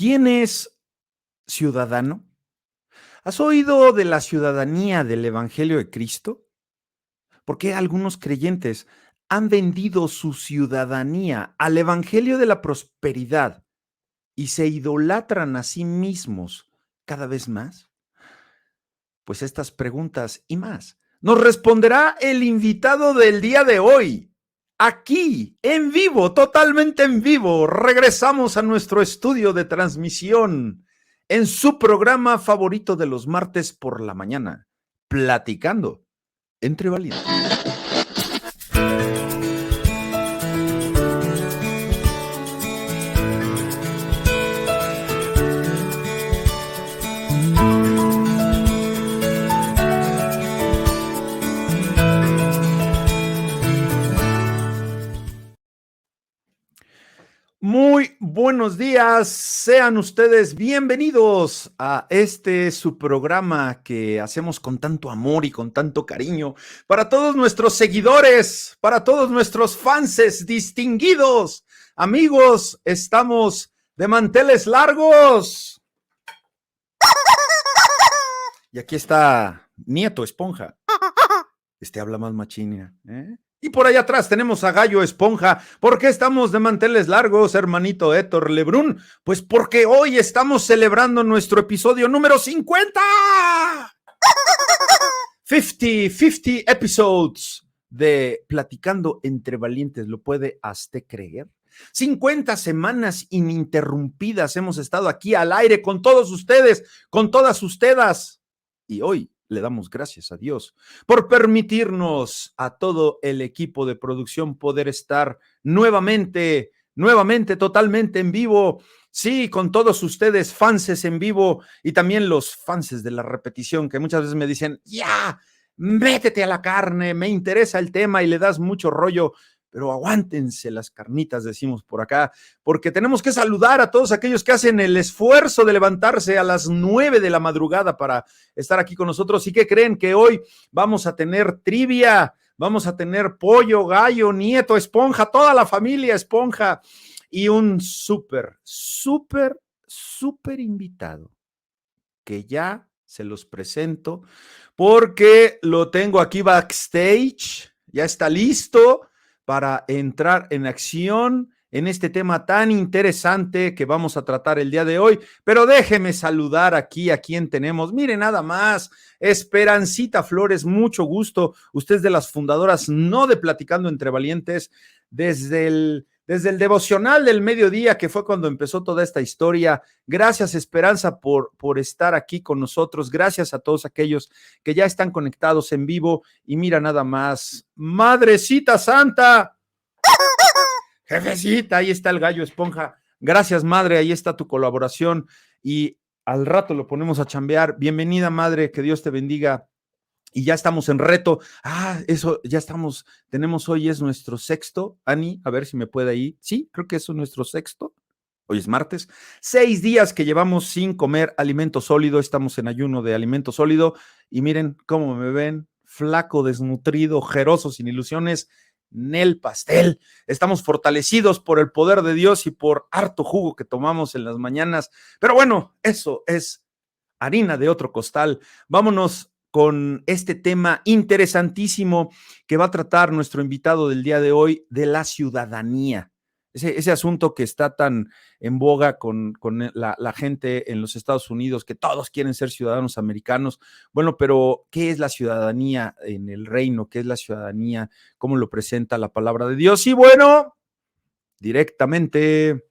¿Quién es ciudadano? ¿Has oído de la ciudadanía del Evangelio de Cristo? ¿Por qué algunos creyentes han vendido su ciudadanía al Evangelio de la prosperidad y se idolatran a sí mismos cada vez más? Pues estas preguntas y más nos responderá el invitado del día de hoy. Aquí, en vivo, totalmente en vivo, regresamos a nuestro estudio de transmisión en su programa favorito de los martes por la mañana, Platicando entre Valientes. Muy buenos días, sean ustedes bienvenidos a su programa que hacemos con tanto amor y con tanto cariño para todos nuestros seguidores, para todos nuestros fanses distinguidos. Amigos, estamos de manteles largos. Y aquí está Nieto Esponja. Habla más machina, ¿eh? Y por allá atrás tenemos a Gallo Esponja. ¿Por qué estamos de manteles largos, hermanito Héctor Lebrun? Pues porque hoy estamos celebrando nuestro episodio número 50. 50 episodes de Platicando entre Valientes. ¿Lo puede usted creer? 50 semanas ininterrumpidas hemos estado aquí al aire con todos ustedes, con todas ustedes. Y hoy le damos gracias a Dios por permitirnos a todo el equipo de producción poder estar nuevamente, totalmente en vivo. Sí, con todos ustedes, fanses en vivo y también los fanses de la repetición que muchas veces me dicen, ya, métete a la carne, me interesa el tema y le das mucho rollo. Pero aguántense las carnitas, decimos por acá, porque tenemos que saludar a todos aquellos que hacen el esfuerzo de levantarse a las 9 de la madrugada para estar aquí con nosotros. ¿Y qué creen? Que hoy vamos a tener trivia, vamos a tener Pollo, Gallo, Nieto, Esponja, toda la familia Esponja y un súper invitado que ya se los presento porque lo tengo aquí backstage, ya está listo para entrar en acción en este tema tan interesante que vamos a tratar el día de hoy. Pero déjeme saludar aquí a quien tenemos. Mire nada más, Esperancita Flores, mucho gusto. Usted es de las fundadoras no de Platicando entre Valientes, desde el devocional del mediodía, que fue cuando empezó toda esta historia. Gracias, Esperanza, por estar aquí con nosotros. Gracias a todos aquellos que ya están conectados en vivo. Y mira nada más, Madrecita Santa, jefecita, ahí está el Gallo Esponja. Gracias, madre, ahí está tu colaboración. Y al rato lo ponemos a chambear. Bienvenida, madre, que Dios te bendiga. Y ya estamos en reto. Eso, ya estamos. Tenemos hoy es nuestro sexto. Ani, a ver si me puede ahí. Sí, creo que eso es nuestro sexto. Hoy es martes. 6 días que llevamos sin comer alimento sólido. Estamos en ayuno de alimento sólido. Y miren cómo me ven. Flaco, desnutrido, ojeroso, sin ilusiones. Nel pastel. Estamos fortalecidos por el poder de Dios y por harto jugo que tomamos en las mañanas. Pero bueno, eso es harina de otro costal. Vámonos con este tema interesantísimo que va a tratar nuestro invitado del día de hoy, de la ciudadanía. Ese asunto que está tan en boga con la gente en los Estados Unidos, que todos quieren ser ciudadanos americanos. Bueno, pero ¿qué es la ciudadanía en el reino? ¿Qué es la ciudadanía? ¿Cómo lo presenta la palabra de Dios? Y bueno, directamente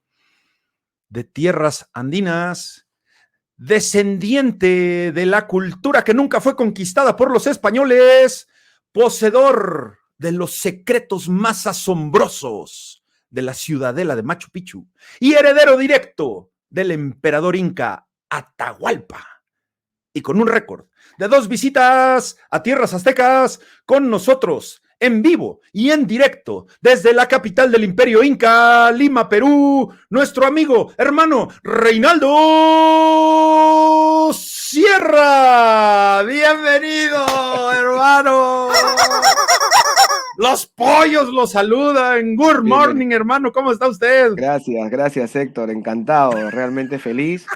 de tierras andinas, descendiente de la cultura que nunca fue conquistada por los españoles, poseedor de los secretos más asombrosos de la ciudadela de Machu Picchu y heredero directo del emperador inca Atahualpa, y con un récord de 2 visitas a tierras aztecas con nosotros, en vivo y en directo, desde la capital del Imperio Inca, Lima, Perú, nuestro amigo, hermano, Reinaldo Sierra. Bienvenido, hermano. Los pollos los saludan. Good morning, hermano. ¿Cómo está usted? Gracias, Héctor. Encantado, realmente feliz.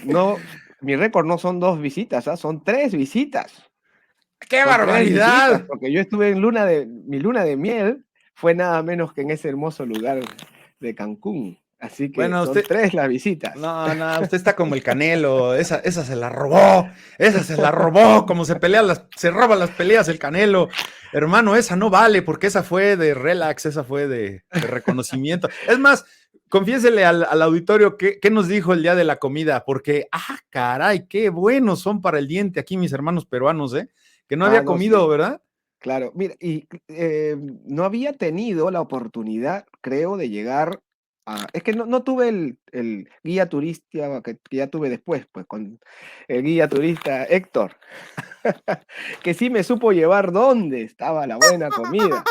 No, mi récord no son 2 visitas, son 3 visitas. ¡Qué son barbaridad! 3 visitas, porque yo estuve en mi luna de miel fue nada menos que en ese hermoso lugar de Cancún. Así que Bueno, son 3 las visitas. No, usted está como el Canelo, esa se la robó, como se roba las peleas el Canelo. Hermano, esa no vale, porque esa fue de relax, esa fue de reconocimiento. Es más, confiésele al auditorio qué nos dijo el día de la comida, porque, caray, qué buenos son para el diente aquí mis hermanos peruanos, que no había comido, sí. ¿verdad? Claro, mira, y no había tenido la oportunidad, creo, de llegar es que no tuve el guía turista que ya tuve después, pues con el guía turista Héctor, que sí me supo llevar dónde estaba la buena comida.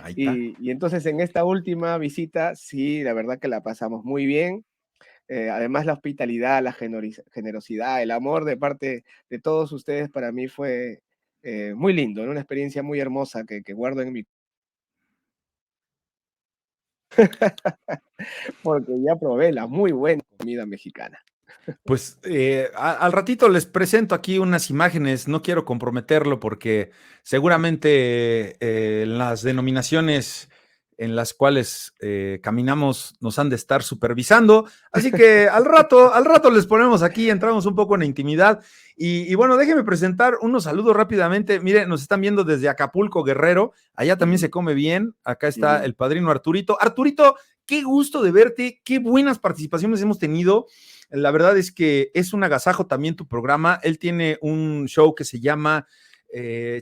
Ahí está. Y entonces en esta última visita, sí, la verdad que la pasamos muy bien. Además la hospitalidad, la generosidad, el amor de parte de todos ustedes para mí fue muy lindo, ¿no? Una experiencia muy hermosa que guardo en mi... Porque ya probé la muy buena comida mexicana. Pues al ratito les presento aquí unas imágenes, no quiero comprometerlo porque seguramente las denominaciones en las cuales caminamos nos han de estar supervisando, así que al rato les ponemos aquí, entramos un poco en la intimidad y bueno, déjenme presentar unos saludos rápidamente. Mire, nos están viendo desde Acapulco, Guerrero, allá también se come bien, acá está el padrino Arturito. Arturito, qué gusto de verte, qué buenas participaciones hemos tenido. La verdad es que es un agasajo también tu programa. Él tiene un show que se llama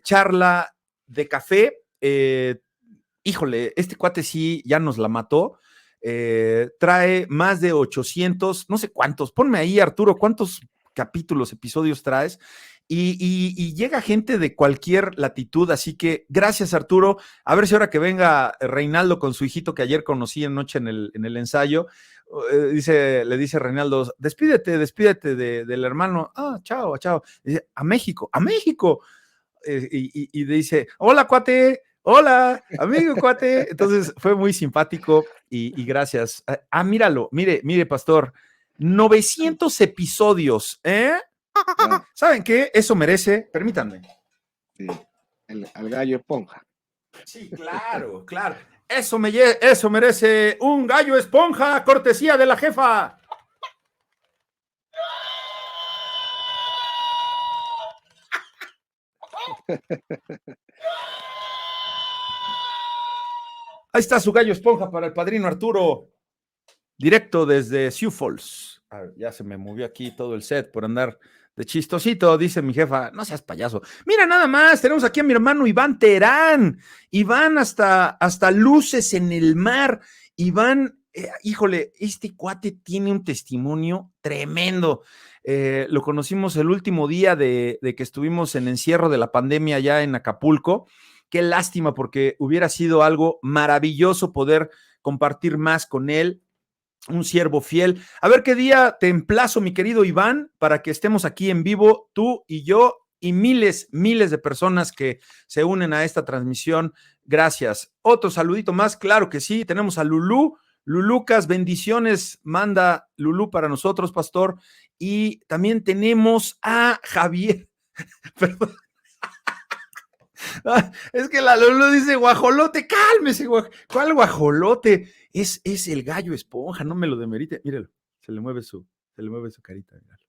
Charla de Café. Híjole, este cuate sí ya nos la mató. Trae más de 800, no sé cuántos. Ponme ahí, Arturo, ¿cuántos capítulos, episodios traes? Y llega gente de cualquier latitud, así que gracias, Arturo. A ver si ahora que venga Reinaldo con su hijito que ayer conocí anoche en el ensayo, le dice Reinaldo, despídete del hermano. Chao. Dice, a México. Y dice, hola, cuate. Hola, amigo, cuate. Entonces fue muy simpático y gracias. Míralo, mire, pastor, 900 episodios, ¿Saben qué? Eso merece, permítanme. Sí, al gallo esponja. Sí, claro. Eso merece un gallo esponja, cortesía de la jefa. Ahí está su gallo esponja para el padrino Arturo, directo desde Sioux Falls. Ya se me movió aquí todo el set por andar de chistosito, dice mi jefa. No seas payaso. Mira nada más, tenemos aquí a mi hermano Iván Terán. Iván hasta luces en el mar. Iván, híjole, este cuate tiene un testimonio tremendo. Lo conocimos el último día de que estuvimos en encierro de la pandemia allá en Acapulco. Qué lástima, porque hubiera sido algo maravilloso poder compartir más con él, un siervo fiel. A ver qué día te emplazo, mi querido Iván, para que estemos aquí en vivo, tú y yo, y miles de personas que se unen a esta transmisión. Gracias. Otro saludito más, claro que sí. Tenemos a Lulú. Lulucas, bendiciones, manda Lulú para nosotros, pastor. Y también tenemos a Javier. Perdón. Es que la Lulu dice guajolote, cálmese, ¿cuál guajolote? Es el gallo esponja, no me lo demerite. Míralo, se le mueve su carita. Míralo.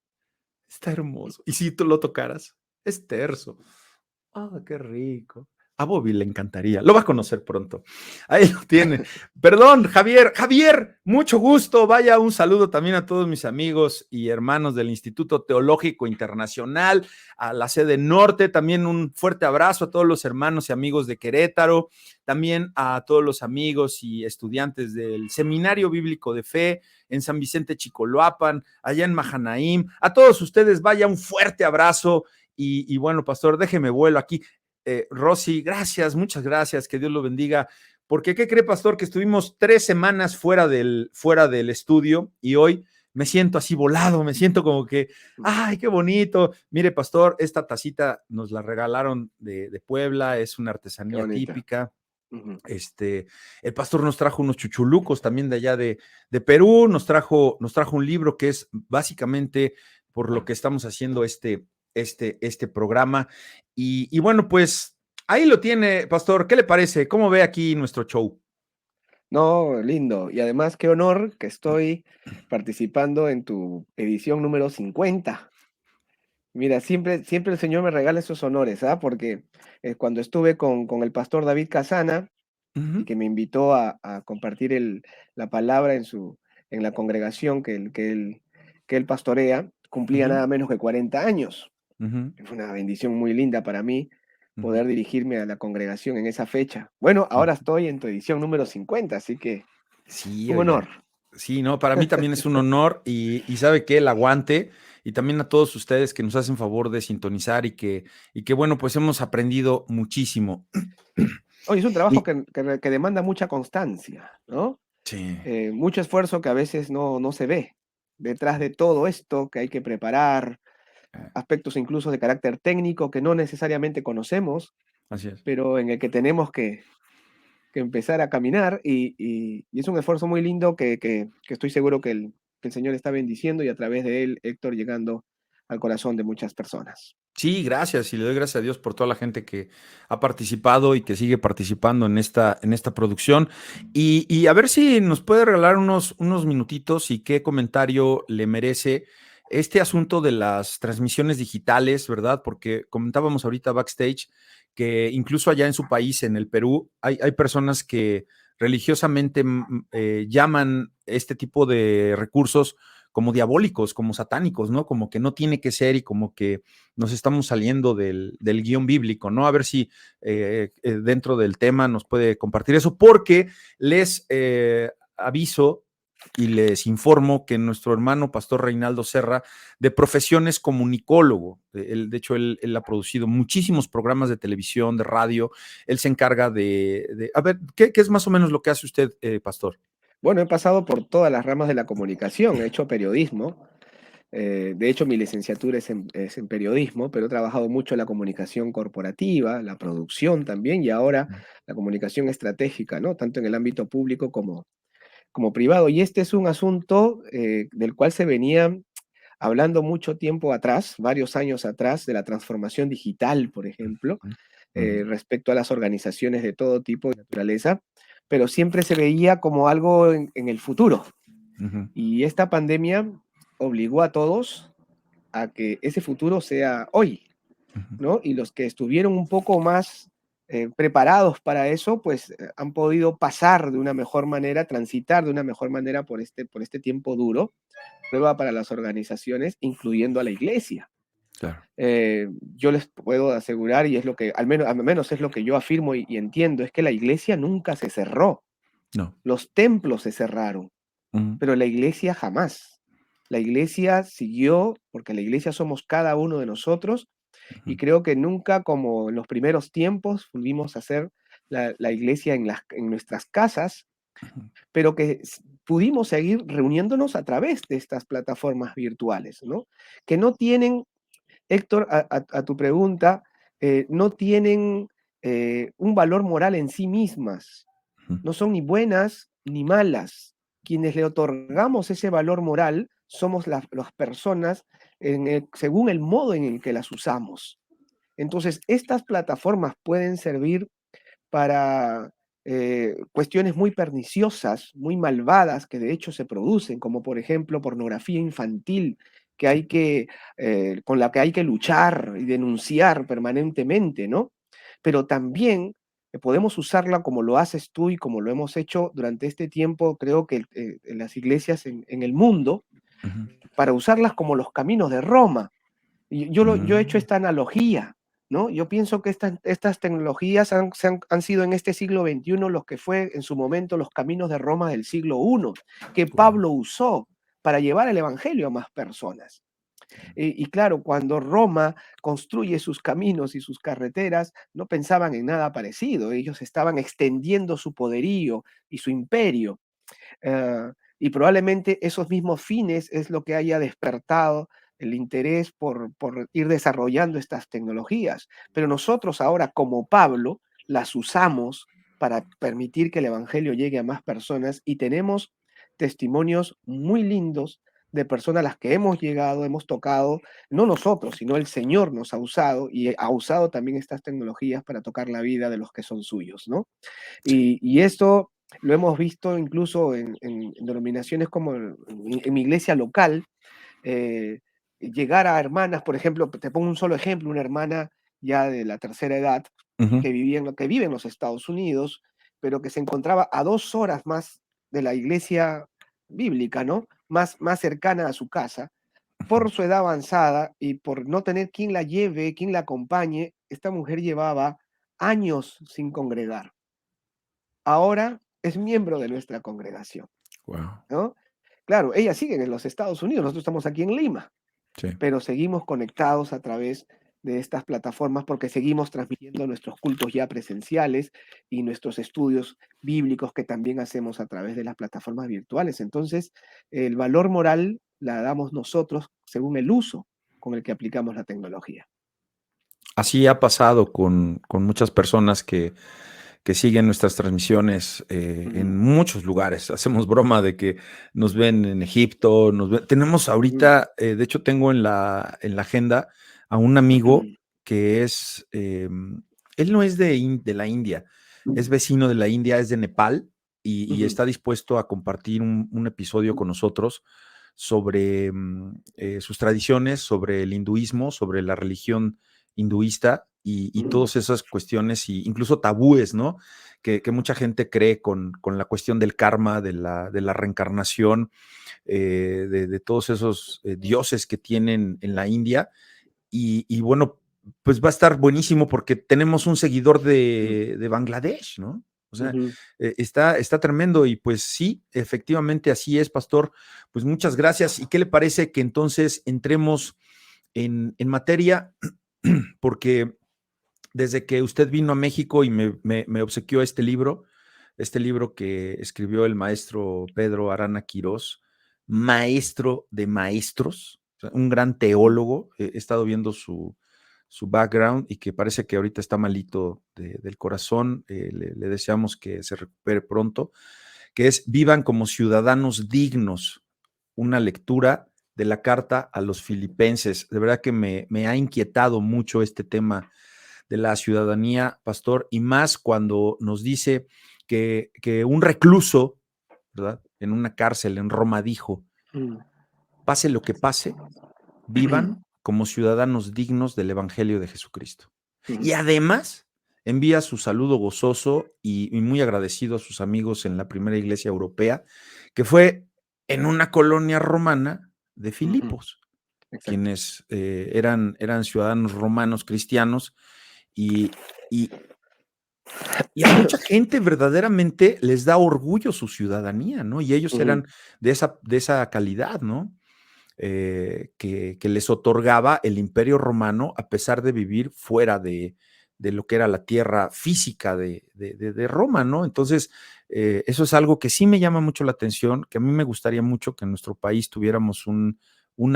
Está hermoso. ¿Y si tú lo tocaras? Es terso. Qué rico. A Bobby le encantaría. Lo va a conocer pronto. Ahí lo tiene. Perdón, Javier. Javier, mucho gusto. Vaya, un saludo también a todos mis amigos y hermanos del Instituto Teológico Internacional, a la sede norte. También un fuerte abrazo a todos los hermanos y amigos de Querétaro. También a todos los amigos y estudiantes del Seminario Bíblico de Fe en San Vicente Chicoloapan, allá en Mahanaim. A todos ustedes, vaya, un fuerte abrazo. Y bueno, pastor, déjeme vuelo aquí. Rosy, gracias, muchas gracias, que Dios lo bendiga, porque ¿qué cree, pastor? Que estuvimos 3 semanas fuera del estudio y hoy me siento así volado, me siento como que, ay, qué bonito. Mire, pastor, esta tacita nos la regalaron de Puebla, es una Qué artesanía bonito. típica. Ujú. El pastor nos trajo unos chuchulucos también de allá de Perú, nos trajo un libro que es básicamente por lo que estamos haciendo este programa. Y bueno, pues ahí lo tiene, pastor. ¿Qué le parece? ¿Cómo ve aquí nuestro show? No, lindo. Y además, qué honor que estoy participando en tu edición número 50. Mira, siempre el Señor me regala esos honores, ¿ah? Porque cuando estuve con el pastor David Casana y Ujú, que me invitó a compartir la palabra en la congregación que él pastorea, cumplía ujú, nada menos que 40 años. ujú, Fue una bendición muy linda para mí ujú, poder dirigirme a la congregación en esa fecha. Bueno, ahora ujú. estoy en tu edición número 50, así que Sí, un oiga. honor. Sí, no, para mí también es un honor y sabe que el aguante y también a todos ustedes que nos hacen favor de sintonizar y que bueno, pues hemos aprendido muchísimo. Oye, es un trabajo Y que demanda mucha constancia, ¿no? sí, Mucho esfuerzo que a veces no se ve. Detrás de todo esto que hay que preparar, eh, aspectos incluso de carácter técnico que no necesariamente conocemos, así es. pero en el que tenemos que empezar a caminar y es un esfuerzo muy lindo que estoy seguro que el Señor está bendiciendo y a través de él, Héctor, llegando al corazón de muchas personas. Sí, gracias, y le doy gracias a Dios por toda la gente que ha participado y que sigue participando en esta producción. Y a ver si nos puede regalar unos minutitos y qué comentario le merece este asunto de las transmisiones digitales, ¿verdad? Porque comentábamos ahorita backstage que incluso allá en su país, en el Perú, hay personas que religiosamente llaman este tipo de recursos como diabólicos, como satánicos, ¿no? Como que no tiene que ser y como que nos estamos saliendo del guión bíblico, ¿no? A ver si dentro del tema nos puede compartir eso, porque les aviso y les informo que nuestro hermano Pastor Reinaldo Serra, de profesión es comunicólogo. De hecho, él ha producido muchísimos programas de televisión, de radio. Él se encarga a ver, ¿qué es más o menos lo que hace usted, Pastor? Bueno, he pasado por todas las ramas de la comunicación, he hecho periodismo. De hecho, mi licenciatura es en periodismo, pero he trabajado mucho en la comunicación corporativa, la producción también, y ahora la comunicación estratégica, ¿no? Tanto en el ámbito público como privado. Y este es un asunto del cual se venía hablando mucho tiempo atrás, varios años atrás, de la transformación digital, por ejemplo, Ujú, respecto a las organizaciones de todo tipo de naturaleza, pero siempre se veía como algo en el futuro. ujú, Y esta pandemia obligó a todos a que ese futuro sea hoy, ujú, ¿no? Y los que estuvieron un poco más preparados para eso, pues han podido pasar de una mejor manera, transitar de una mejor manera por este tiempo duro, prueba para las organizaciones, incluyendo a la iglesia. claro. Yo les puedo asegurar, y es lo que, al menos es lo que yo afirmo y entiendo, es que la iglesia nunca se cerró. No. Los templos se cerraron, Ujú, pero la iglesia jamás. La iglesia siguió, porque la iglesia somos cada uno de nosotros, y ujú, creo que nunca como en los primeros tiempos volvimos a hacer la iglesia en nuestras casas, ujú, pero que pudimos seguir reuniéndonos a través de estas plataformas virtuales, ¿no? Que no tienen, Héctor, a tu pregunta, no tienen un valor moral en sí mismas, ujú, no son ni buenas ni malas. Quienes le otorgamos ese valor moral somos las personas según el modo en el que las usamos. Entonces, estas plataformas pueden servir para cuestiones muy perniciosas, muy malvadas, que de hecho se producen, como por ejemplo pornografía infantil, con la que hay que luchar y denunciar permanentemente, ¿no? Pero también podemos usarla como lo haces tú y como lo hemos hecho durante este tiempo, creo que en las iglesias en el mundo, ujú. para usarlas como los caminos de Roma. Yo he hecho Mm, esta analogía, ¿no? Yo pienso que estas tecnologías han sido en este siglo XXI los que fue en su momento los caminos de Roma del siglo I, que wow. Pablo usó para llevar el Evangelio a más personas. Y claro, cuando Roma construye sus caminos y sus carreteras, no pensaban en nada parecido, ellos estaban extendiendo su poderío y su imperio. Ah, Y probablemente esos mismos fines es lo que haya despertado el interés por ir desarrollando estas tecnologías. Pero nosotros ahora, como Pablo, las usamos para permitir que el Evangelio llegue a más personas y tenemos testimonios muy lindos de personas a las que hemos llegado, hemos tocado, no nosotros, sino el Señor nos ha usado y ha usado también estas tecnologías para tocar la vida de los que son suyos, ¿no? Y esto lo hemos visto incluso en denominaciones como en mi iglesia local, eh, llegar a hermanas, por ejemplo, te pongo un solo ejemplo, una hermana ya de la tercera edad Ujú. que vive en los Estados Unidos, pero que se encontraba a 2 horas más de la iglesia bíblica, ¿no? Más cercana a su casa, por su edad avanzada y por no tener quien la lleve, quien la acompañe, esta mujer llevaba años sin congregar. Ahora es miembro de nuestra congregación, Wow. ¿no? Claro, ella sigue en los Estados Unidos, nosotros estamos aquí en Lima, Sí. pero seguimos conectados a través de estas plataformas porque seguimos transmitiendo nuestros cultos ya presenciales y nuestros estudios bíblicos que también hacemos a través de las plataformas virtuales. Entonces, el valor moral la damos nosotros según el uso con el que aplicamos la tecnología. Así ha pasado con muchas personas que siguen nuestras transmisiones Ujú, en muchos lugares. Hacemos broma de que nos ven en Egipto, tenemos ujú, ahorita, de hecho tengo en la agenda a un amigo ujú, que es, él no es de la India, es vecino de la India, es de Nepal y ujú, está dispuesto a compartir un episodio con nosotros sobre sus tradiciones, sobre el hinduismo, sobre la religión hinduista y ujú, todas esas cuestiones, y incluso tabúes, ¿no? Que mucha gente cree con la cuestión del karma, de la reencarnación, de todos esos dioses que tienen en la India. Y bueno, pues va a estar buenísimo porque tenemos un seguidor de Bangladesh, ¿no? O sea, ujú. está tremendo y pues sí, efectivamente así es, pastor. Pues muchas gracias. ¿Y qué le parece que entonces entremos en materia? Porque desde que usted vino a México y me obsequió este libro que escribió el maestro Pedro Arana Quirós, maestro de maestros, o sea, un gran teólogo. He estado viendo su background y que parece que ahorita está malito del corazón. Le deseamos que se recupere pronto, que es Vivan como ciudadanos dignos, una lectura de la carta a los filipenses. De verdad que me ha inquietado mucho este tema de la ciudadanía, pastor, y más cuando nos dice que un recluso, ¿verdad? En una cárcel en Roma dijo, Mm, pase lo que pase, vivan como ciudadanos dignos del Evangelio de Jesucristo. mm, Y además envía su saludo gozoso y muy agradecido a sus amigos en la primera iglesia europea, que fue en una colonia romana de ujú, Filipos, exacto. quienes eran ciudadanos romanos cristianos y, y, y a mucha gente verdaderamente les da orgullo su ciudadanía, ¿no? Y ellos Ujú, eran de esa calidad, ¿no? Que les otorgaba el Imperio Romano a pesar de vivir fuera de lo que era la tierra física de Roma, ¿no? Entonces, eso es algo que sí me llama mucho la atención, que a mí me gustaría mucho que en nuestro país tuviéramos un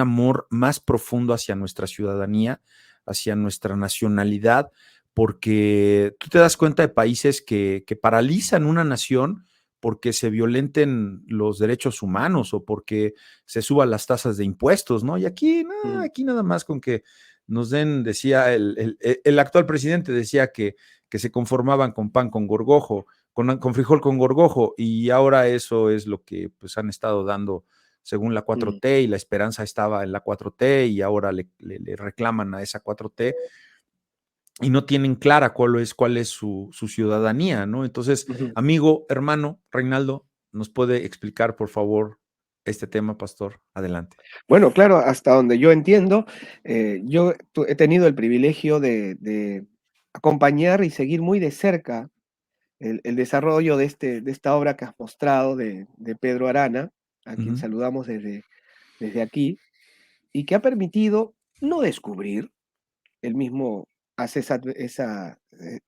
amor más profundo hacia nuestra ciudadanía, hacia nuestra nacionalidad, porque tú te das cuenta de países que paralizan una nación porque se violenten los derechos humanos o porque se suban las tasas de impuestos, ¿no? Y aquí, no, ujú, aquí nada más con que nos den, decía el actual presidente, decía que se conformaban con pan con gorgojo, con frijol con gorgojo, y ahora eso es lo que pues han estado dando según la mm, 4T, y la esperanza estaba en la 4T, y ahora le reclaman a esa 4T y no tienen clara cuál es su ciudadanía, ¿no? Entonces, ujú. amigo, hermano, Reinaldo, ¿nos puede explicar, por favor, este tema, pastor? Adelante. Bueno, claro, hasta donde yo entiendo, yo he tenido el privilegio de acompañar y seguir muy de cerca el desarrollo de esta obra que has mostrado de Pedro Arana, a quien Ujú, saludamos desde aquí, y que ha permitido no descubrir, él mismo hace esa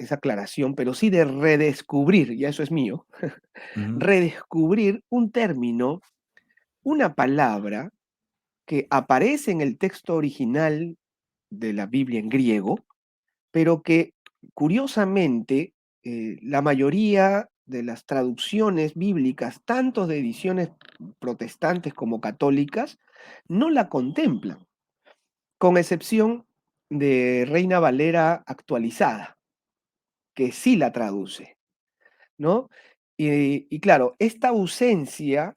aclaración, pero sí de redescubrir, ya eso es mío, ujú, redescubrir un término una palabra que aparece en el texto original de la Biblia en griego, pero que curiosamente la mayoría de las traducciones bíblicas, tanto de ediciones protestantes como católicas, no la contemplan, con excepción de Reina Valera actualizada, que sí la traduce, ¿no? Y claro, esta ausencia,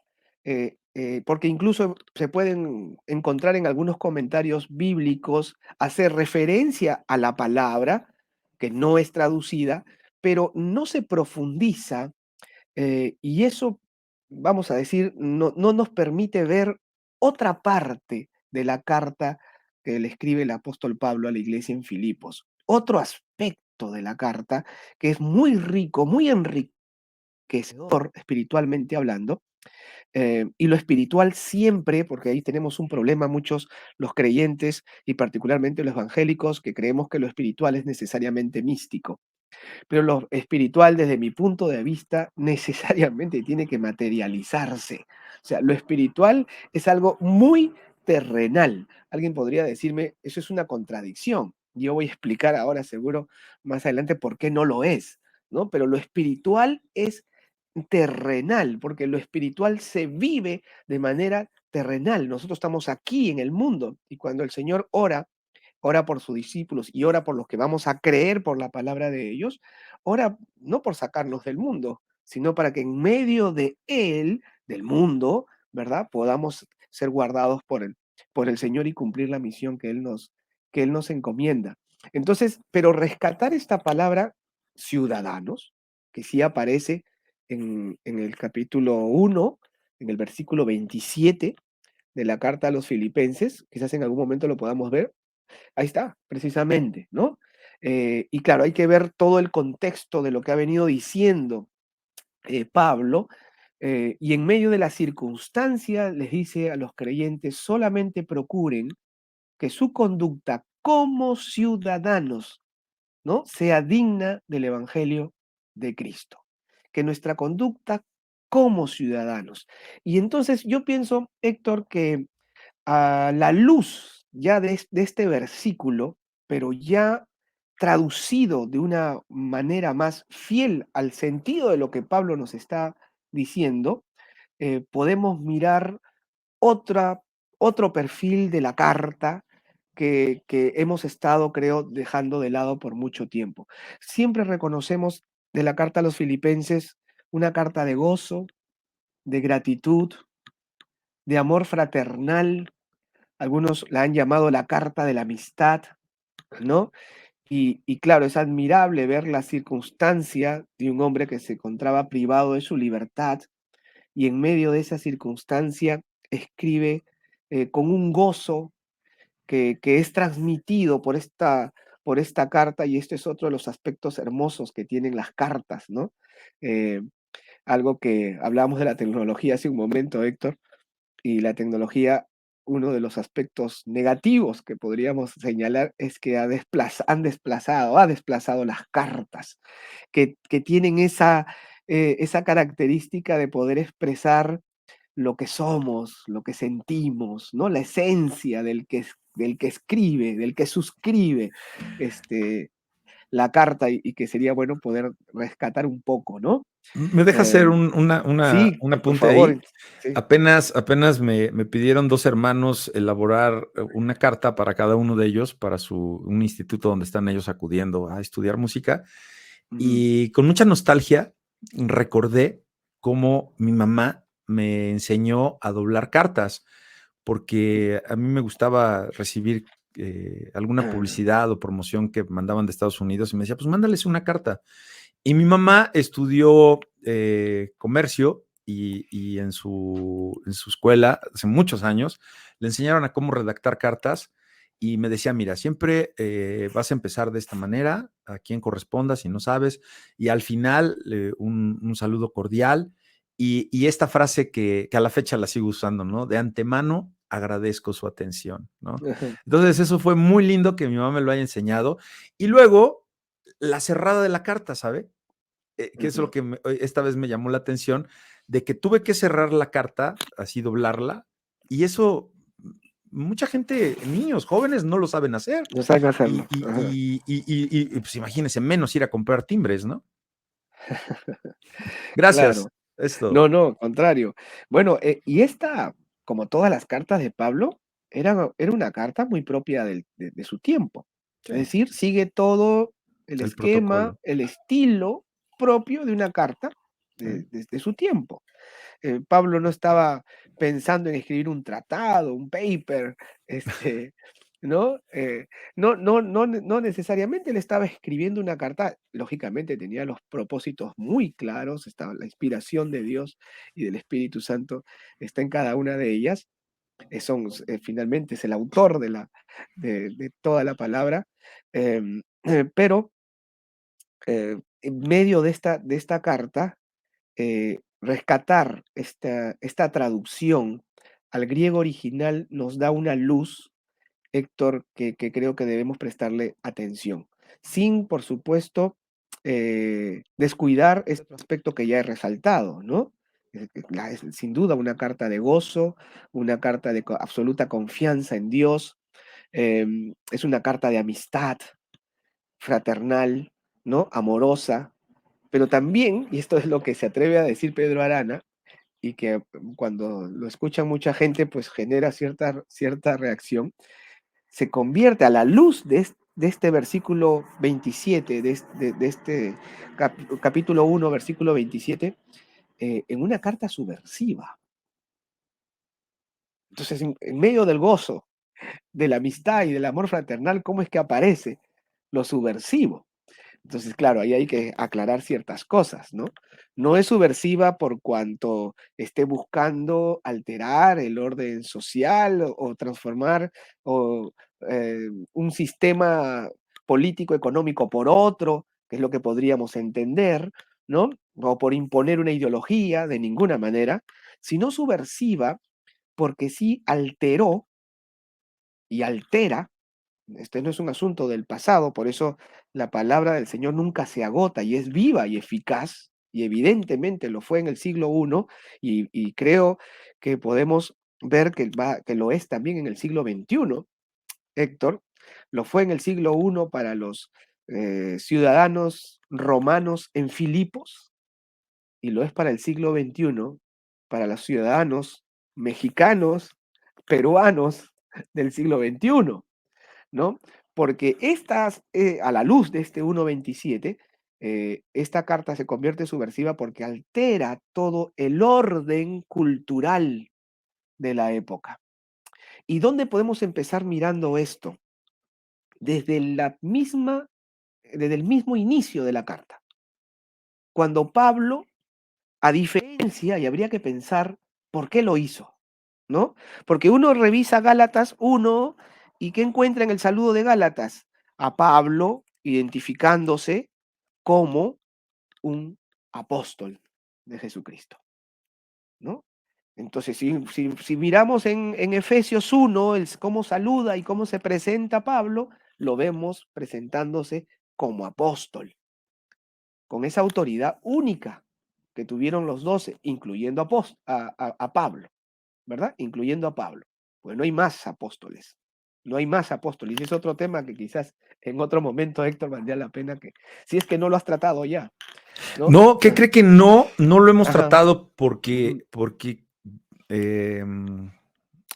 porque incluso se pueden encontrar en algunos comentarios bíblicos, hacer referencia a la palabra, que no es traducida, pero no se profundiza, y eso, vamos a decir, no nos permite ver otra parte de la carta que le escribe el apóstol Pablo a la iglesia en Filipos. Otro aspecto de la carta que es muy rico, muy enriquecedor espiritualmente hablando, y lo espiritual siempre, porque ahí tenemos un problema muchos los creyentes y particularmente los evangélicos que creemos que lo espiritual es necesariamente místico, pero lo espiritual desde mi punto de vista necesariamente tiene que materializarse. O sea, lo espiritual es algo muy terrenal. Alguien podría decirme, eso es una contradicción. Yo voy a explicar ahora seguro más adelante por qué no lo es, ¿no? Pero lo espiritual es terrenal, porque lo espiritual se vive de manera terrenal. Nosotros estamos aquí en el mundo y cuando el Señor ora por sus discípulos y ora por los que vamos a creer por la palabra de ellos, ora no por sacarnos del mundo, sino para que en medio de él, del mundo, ¿verdad? Podamos ser guardados por el Señor y cumplir la misión que él nos encomienda. Entonces, pero rescatar esta palabra ciudadanos, que sí aparece en el capítulo 1, en el versículo 27 de la carta a los filipenses, quizás en algún momento lo podamos ver, ahí está, precisamente, ¿no? Y claro, hay que ver todo el contexto de lo que ha venido diciendo Pablo, y en medio de la circunstancia les dice a los creyentes, solamente procuren que su conducta como ciudadanos, ¿no? Sea digna del Evangelio de Cristo. Que nuestra conducta como ciudadanos. Y entonces yo pienso, Héctor, que a la luz ya de este versículo, pero ya traducido de una manera más fiel al sentido de lo que Pablo nos está diciendo, podemos mirar otra, otro perfil de la carta que hemos estado, creo, dejando de lado por mucho tiempo. Siempre reconocemos de la carta a los filipenses una carta de gozo, de gratitud, de amor fraternal, algunos la han llamado la carta de la amistad, ¿no? Y claro, es admirable ver la circunstancia de un hombre que se encontraba privado de su libertad y en medio de esa circunstancia escribe con un gozo que es transmitido por esta carta y este es otro de los aspectos hermosos que tienen las cartas, ¿no? Eh, algo que hablábamos de la tecnología hace un momento, Héctor, y la tecnología, uno de los aspectos negativos que podríamos señalar es que ha desplazado las cartas, que tienen esa característica de poder expresar lo que somos, lo que sentimos, ¿no? La esencia del que escribe, del que suscribe este, la carta y que sería bueno poder rescatar un poco, ¿no? ¿Me deja hacer Em, sí, un por apunte favor. ahí? Sí. Apenas me pidieron 2 hermanos elaborar una carta para cada uno de ellos, para un instituto donde están ellos acudiendo a estudiar música. Ujú. Y con mucha nostalgia recordé cómo mi mamá me enseñó a doblar cartas, porque a mí me gustaba recibir alguna publicidad o promoción que mandaban de Estados Unidos y me decía, pues mándales una carta. Y mi mamá estudió comercio y en su escuela, hace muchos años, le enseñaron a cómo redactar cartas y me decía, mira, siempre vas a empezar de esta manera, a quien corresponda, si no sabes, y al final un saludo cordial y esta frase que a la fecha la sigo usando, ¿no? De antemano agradezco su atención, ¿no? Entonces eso fue muy lindo que mi mamá me lo haya enseñado. Y luego la cerrada de la carta, ¿sabe? que es lo Ujú. que esta vez me llamó la atención, de que tuve que cerrar la carta, así doblarla, y eso mucha gente, niños, jóvenes, no lo saben hacer. No saben Y, hacerlo. y, Ajá. y, y, pues imagínense, menos ir a comprar timbres, ¿no? Gracias. Claro. Esto, No, no, contrario. Bueno, y esta, como todas las cartas de Pablo, era una carta muy propia de su tiempo. Es sí, decir, sigue todo el el esquema, protocolo. el estilo propio de una carta Sí. de su tiempo. Pablo no estaba pensando en escribir un tratado, un paper, este, ¿no? No necesariamente él estaba escribiendo una carta, lógicamente tenía los propósitos muy claros, estaba la inspiración de Dios y del Espíritu Santo está en cada una de ellas. Finalmente es el autor de toda la palabra, pero en medio de esta carta, rescatar esta traducción al griego original nos da una luz, Héctor, que creo que debemos prestarle atención, sin, por supuesto, descuidar este otro aspecto que ya he resaltado, ¿no? Es sin duda una carta de gozo, una carta de absoluta confianza en Dios, es una carta de amistad fraternal, ¿no? Amorosa, pero también, y esto es lo que se atreve a decir Pedro Arana, y que cuando lo escucha mucha gente, pues genera cierta reacción, se convierte a la luz de este versículo 27, de este capítulo 1, versículo 27, en una carta subversiva. Entonces, en medio del gozo, de la amistad y del amor fraternal, ¿cómo es que aparece lo subversivo? Entonces, claro, ahí hay que aclarar ciertas cosas, ¿no? No es subversiva por cuanto esté buscando alterar el orden social o transformar o, un sistema político económico por otro, que es lo que podríamos entender, ¿no? O por imponer una ideología, de ninguna manera, sino subversiva porque sí alteró y altera. Este no es un asunto del pasado, por eso la palabra del Señor nunca se agota y es viva y eficaz, y evidentemente lo fue en el siglo I, y creo que podemos ver que lo es también en el siglo XXI, Héctor. Lo fue en el siglo I para los ciudadanos romanos en Filipos, y lo es para el siglo XXI para los ciudadanos mexicanos, peruanos del siglo XXI. ¿No? Porque a la luz de este 1.27, esta carta se convierte subversiva porque altera todo el orden cultural de la época. ¿Y dónde podemos empezar mirando esto? Desde desde el mismo inicio de la carta. Cuando Pablo, a diferencia, y habría que pensar por qué lo hizo, ¿no? Porque uno revisa Gálatas 1 y ¿qué encuentra en el saludo de Gálatas? A Pablo identificándose como un apóstol de Jesucristo, ¿no? Entonces, si miramos en Efesios 1, cómo saluda y cómo se presenta Pablo, lo vemos presentándose como apóstol, con esa autoridad única que tuvieron los 12, incluyendo a Pablo. ¿Verdad? Incluyendo a Pablo. Pues no hay más apóstoles. No hay más apóstoles. Y es otro tema que quizás en otro momento, Héctor, valdría la pena que, si es que no lo has tratado ya, ¿no? No, ¿qué cree que no? No lo hemos Ajá. tratado Ujú, porque eh,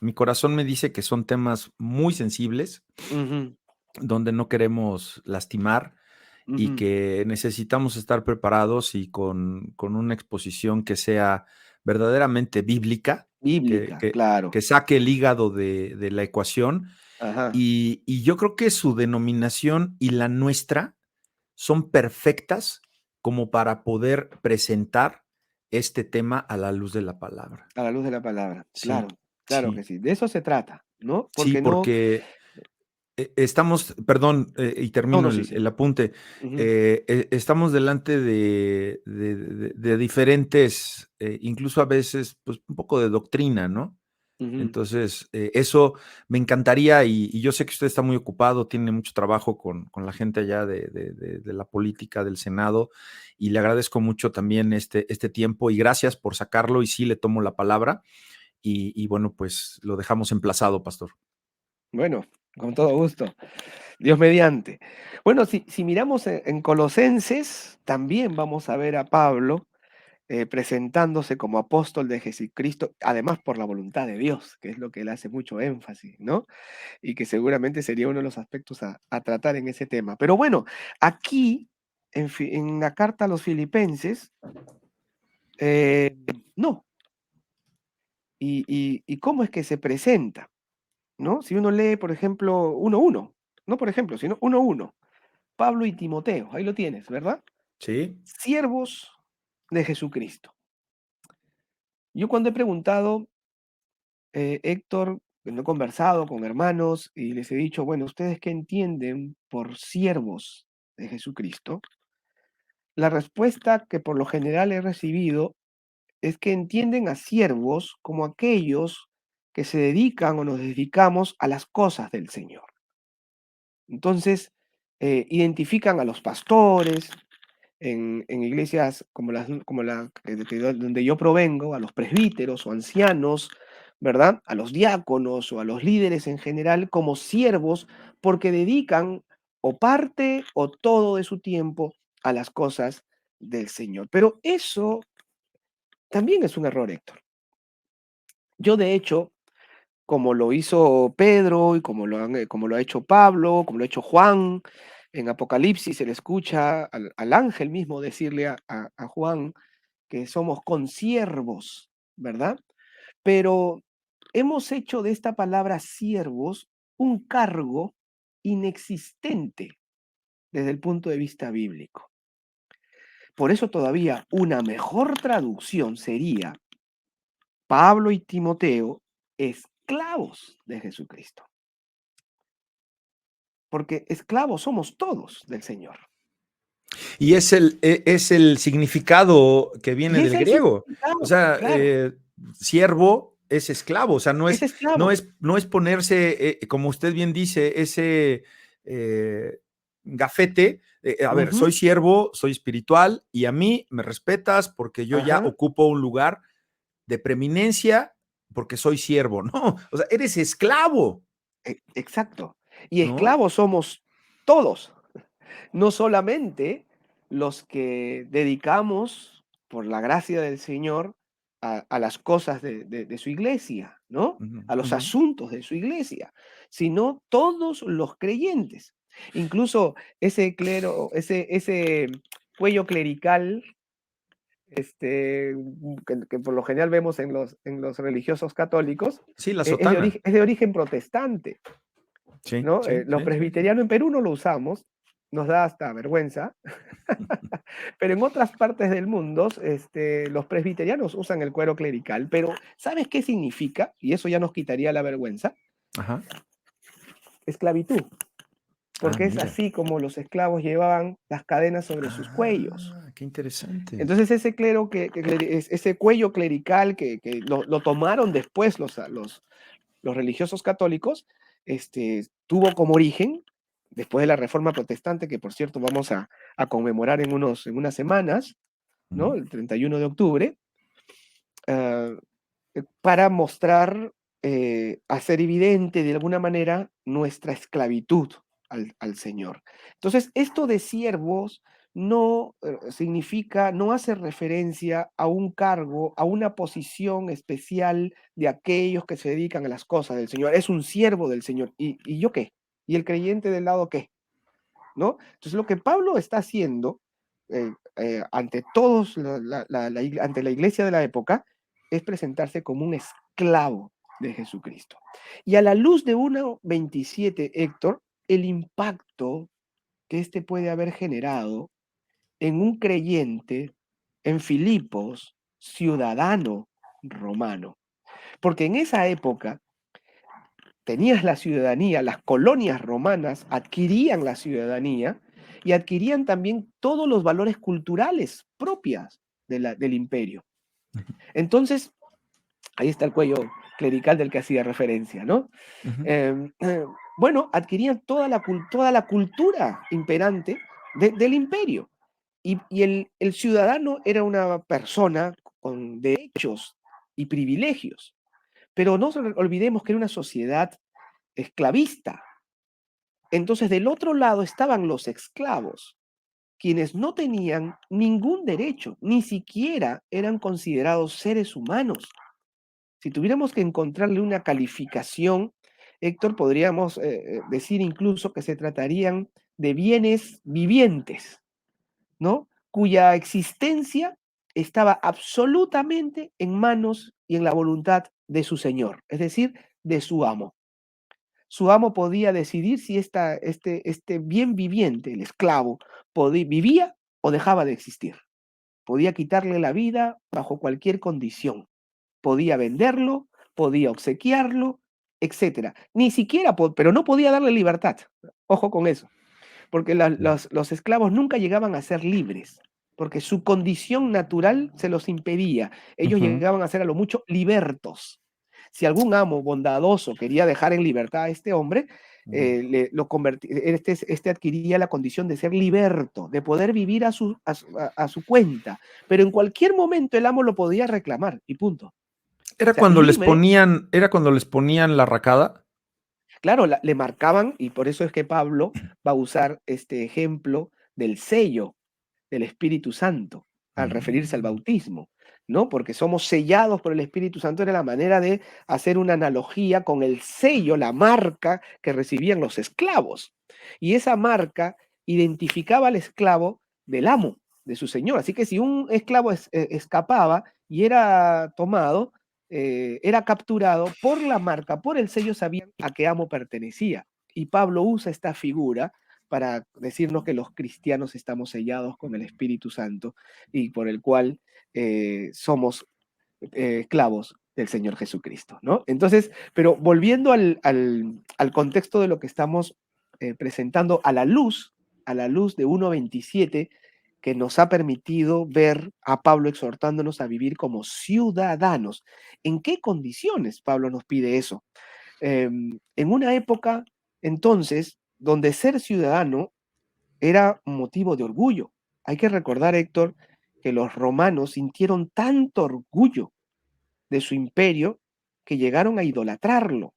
mi corazón me dice que son temas muy sensibles, ujú, donde no queremos lastimar y ujú. que necesitamos estar preparados y con una exposición que sea verdaderamente bíblica, que, Bíblica, que- claro. que saque el hígado de la ecuación. Ajá. Y yo creo que su denominación y la nuestra son perfectas como para poder presentar este tema a la luz de la palabra. A la luz de la palabra. Sí, Claro, claro que sí, sí. De eso se trata, ¿no? sí, Porque no. porque estamos, perdón, y No, termino no, sí, el, sí. el apunte, Ujú, estamos delante de diferentes, incluso a veces, pues un poco de doctrina, ¿no? Ujú. Entonces, eso me encantaría y yo sé que usted está muy ocupado, tiene mucho trabajo con la gente allá de la política del Senado y le agradezco mucho también este tiempo y gracias por sacarlo y sí le tomo la palabra y bueno, pues lo dejamos emplazado, pastor. Bueno, con todo gusto. Dios mediante. Bueno, si miramos en Colosenses, también vamos a ver a Pablo presentándose como apóstol de Jesucristo, además por la voluntad de Dios, que es lo que él hace mucho énfasis, ¿no? Y que seguramente sería uno de los aspectos a tratar en ese tema. Pero bueno, aquí, en la carta a los filipenses, eh, no. ¿Y cómo es que se presenta? ¿No? Si uno lee, por ejemplo, 1:1, no por ejemplo, sino 1:1, Pablo y Timoteo, ahí lo tienes, ¿verdad? Sí, Siervos de Jesucristo. Yo cuando he preguntado, Héctor, cuando he conversado con hermanos y les he dicho, bueno, ¿ustedes qué entienden por siervos de Jesucristo? La respuesta que por lo general he recibido es que entienden a siervos como aquellos que se dedican o nos dedicamos a las cosas del Señor. Entonces, identifican a los pastores en iglesias como la donde yo provengo, a los presbíteros o ancianos, ¿verdad? A los diáconos o a los líderes en general como siervos porque dedican o parte o todo de su tiempo a las cosas del Señor. Pero eso también es un error, Héctor. Yo, de hecho, como lo hizo Pedro y como lo ha hecho Pablo, como lo ha hecho Juan. En Apocalipsis se le escucha al ángel mismo decirle a Juan que somos consiervos, ¿verdad? Pero hemos hecho de esta palabra siervos un cargo inexistente desde el punto de vista bíblico. Por eso todavía una mejor traducción sería Pablo y Timoteo, esclavos de Jesucristo. Porque esclavos somos todos del Señor. y es el significado que viene Y es del el griego. O significado, sea, claro, siervo es esclavo, o sea, es esclavo. no es ponerse, como usted bien dice, ese gafete. A ver, Ujú, soy siervo, soy espiritual y a mí me respetas porque yo ya ajá, ocupo un lugar de preeminencia porque soy siervo. No, o sea, eres esclavo, exacto. Y ¿no? esclavos somos todos, no solamente los que dedicamos, por la gracia del Señor, a las cosas de su iglesia, ¿no? Ujú, A los ujú. asuntos de su iglesia, sino todos los creyentes. Incluso ese clero, ese cuello clerical, que por lo general vemos en los religiosos católicos, Sí, la sotana. es de origen protestante, Sí, ¿no? sí, Los sí, sí, sí. presbiterianos en Perú no lo usamos, nos da hasta vergüenza, pero en otras partes del mundo, los presbiterianos usan el cuero clerical, pero ¿sabes qué significa? Y eso ya nos quitaría la vergüenza, Ajá. esclavitud, Ah, porque es mira. así como los esclavos llevaban las cadenas sobre sus cuellos. Ah, qué interesante. Entonces ese clero ese cuello clerical que lo tomaron después los religiosos católicos, tuvo como origen, después de la Reforma Protestante, que por cierto vamos a conmemorar en unas semanas, ¿no? Ujú, El 31 de octubre, ah, para mostrar, hacer evidente de alguna manera nuestra esclavitud al Señor. Entonces, esto de siervos no significa, no hace referencia a un cargo, a una posición especial de aquellos que se dedican a las cosas del Señor. Es un siervo del Señor. ¿Y yo qué? ¿Y el creyente del lado qué? ¿No? Entonces, lo que Pablo está haciendo ante todos, ante la iglesia de la época, es presentarse como un esclavo de Jesucristo. Y a la luz de 1:27, Héctor, el impacto que este puede haber generado en un creyente en Filipos, ciudadano romano. Porque en esa época tenías la ciudadanía, las colonias romanas adquirían la ciudadanía y adquirían también todos los valores culturales propias del imperio. ujú. Entonces, ahí está el cuello, clerical del que hacía referencia, ¿no? Ujú. Bueno, adquirían toda la cultura imperante del imperio. Y el ciudadano era una persona con derechos y privilegios. Pero no olvidemos que era una sociedad esclavista. Entonces, del otro lado estaban los esclavos, quienes no tenían ningún derecho, ni siquiera eran considerados seres humanos. Si tuviéramos que encontrarle una calificación, Héctor, podríamos decir incluso que se tratarían de bienes vivientes, ¿no? Cuya existencia estaba absolutamente en manos y en la voluntad de su señor, es decir, de su amo. Su amo podía decidir si este bien viviente, el esclavo, vivía o dejaba de existir. Podía quitarle la vida bajo cualquier condición. Podía venderlo, podía obsequiarlo, etcétera. Ni siquiera, pero no podía darle libertad. Ojo con eso, porque los esclavos nunca llegaban a ser libres, porque su condición natural se los impedía. Ellos Ujú. llegaban a ser a lo mucho libertos. Si algún amo bondadoso quería dejar en libertad a este hombre, este adquiría la condición de ser liberto, de poder vivir a su cuenta, pero en cualquier momento el amo lo podía reclamar y punto. O sea, libre, Era cuando les ponían la racada. claro, le marcaban, y por eso es que Pablo va a usar este ejemplo del sello del Espíritu Santo al referirse al Mm. bautismo, ¿no? Porque somos sellados por el Espíritu Santo, era la manera de hacer una analogía con el sello, la marca que recibían los esclavos. Y esa marca identificaba al esclavo del amo, de su señor. Así que si un esclavo escapaba y era tomado, era capturado por la marca, por el sello, sabían a qué amo pertenecía. Y Pablo usa esta figura para decirnos que los cristianos estamos sellados con el Espíritu Santo y por el cual somos esclavos del Señor Jesucristo, ¿no? Entonces, pero volviendo al contexto de lo que estamos presentando a la luz de 1.27, que nos ha permitido ver a Pablo exhortándonos a vivir como ciudadanos. ¿En qué condiciones Pablo nos pide eso? En una época, entonces, donde ser ciudadano era motivo de orgullo. Hay que recordar, Héctor, que los romanos sintieron tanto orgullo de su imperio que llegaron a idolatrarlo.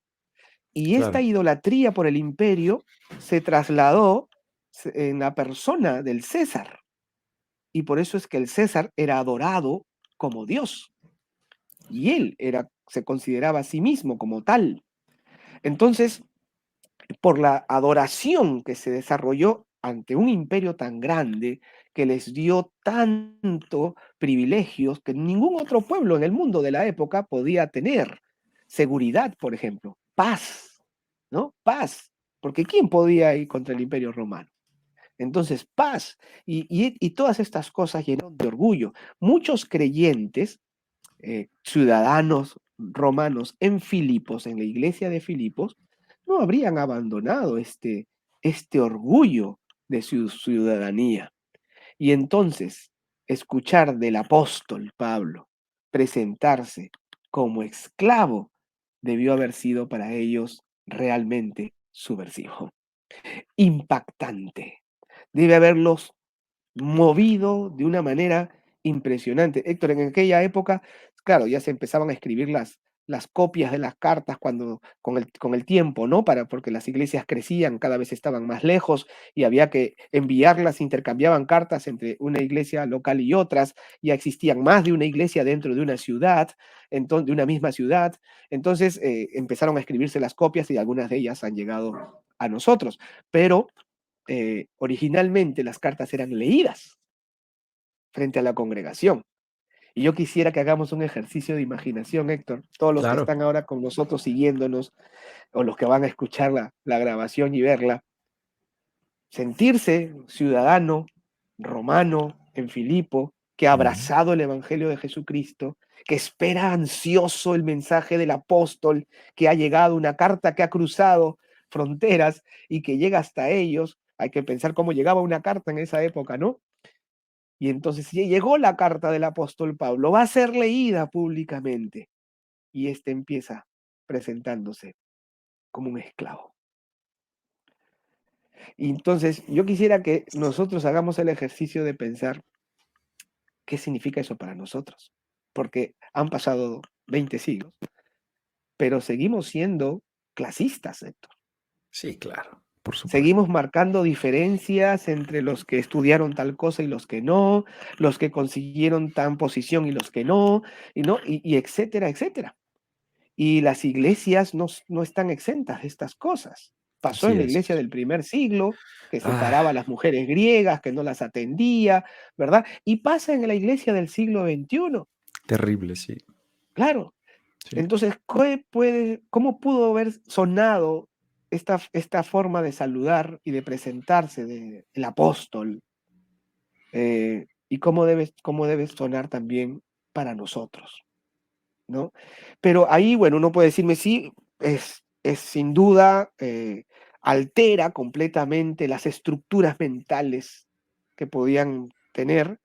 Y esta Claro. idolatría por el imperio se trasladó en la persona del César. Y por eso es que el César era adorado como Dios. Y él se consideraba a sí mismo como tal. Entonces, por la adoración que se desarrolló ante un imperio tan grande que les dio tanto privilegios que ningún otro pueblo en el mundo de la época podía tener. Seguridad, por ejemplo, paz, ¿no? Paz, porque ¿quién podía ir contra el imperio romano? Entonces, paz y todas estas cosas llenaron de orgullo. Muchos creyentes, ciudadanos romanos en Filipos, en la iglesia de Filipos, no habrían abandonado este orgullo de su ciudadanía. Y entonces, escuchar del apóstol Pablo presentarse como esclavo debió haber sido para ellos realmente subversivo, impactante. Debe haberlos movido de una manera impresionante. Héctor, en aquella época, claro, ya se empezaban a escribir las copias de las cartas con el tiempo, ¿no? Porque las iglesias crecían, cada vez estaban más lejos y había que enviarlas, intercambiaban cartas entre una iglesia local y otras, ya existían más de una iglesia dentro de una ciudad, entonces, de una misma ciudad, entonces empezaron a escribirse las copias y algunas de ellas han llegado a nosotros, pero originalmente las cartas eran leídas frente a la congregación. Y yo quisiera que hagamos un ejercicio de imaginación, Héctor, todos los que Claro. están ahora con nosotros siguiéndonos o los que van a escuchar la grabación y verla, sentirse ciudadano romano en Filipo, que ha Ujú. abrazado el Evangelio de Jesucristo, que espera ansioso el mensaje del apóstol, que ha llegado, una carta que ha cruzado fronteras y que llega hasta ellos. Hay que pensar cómo llegaba una carta en esa época, ¿no? Y entonces si llegó la carta del apóstol Pablo, va a ser leída públicamente. Y este empieza presentándose como un esclavo. Y entonces yo quisiera que nosotros hagamos el ejercicio de pensar qué significa eso para nosotros, porque han pasado 20 siglos, pero seguimos siendo clasistas, Héctor. Sí, claro, por supuesto. Seguimos marcando diferencias entre los que estudiaron tal cosa y los que no, los que consiguieron tan posición y los que no, y etcétera, etcétera. Y las iglesias no están exentas de estas cosas. Pasó Así en la es. iglesia del primer siglo, que Ah, separaba a las mujeres griegas, que no las atendía, ¿verdad? Y pasa en la iglesia del siglo XXI, terrible, sí, claro. sí. Entonces, ¿cómo pudo haber sonado esta forma de saludar y de presentarse del apóstol? Y cómo debe sonar también para nosotros, ¿no? Pero ahí, bueno, uno puede decirme, sí, es sin duda, altera completamente las estructuras mentales que podían tener,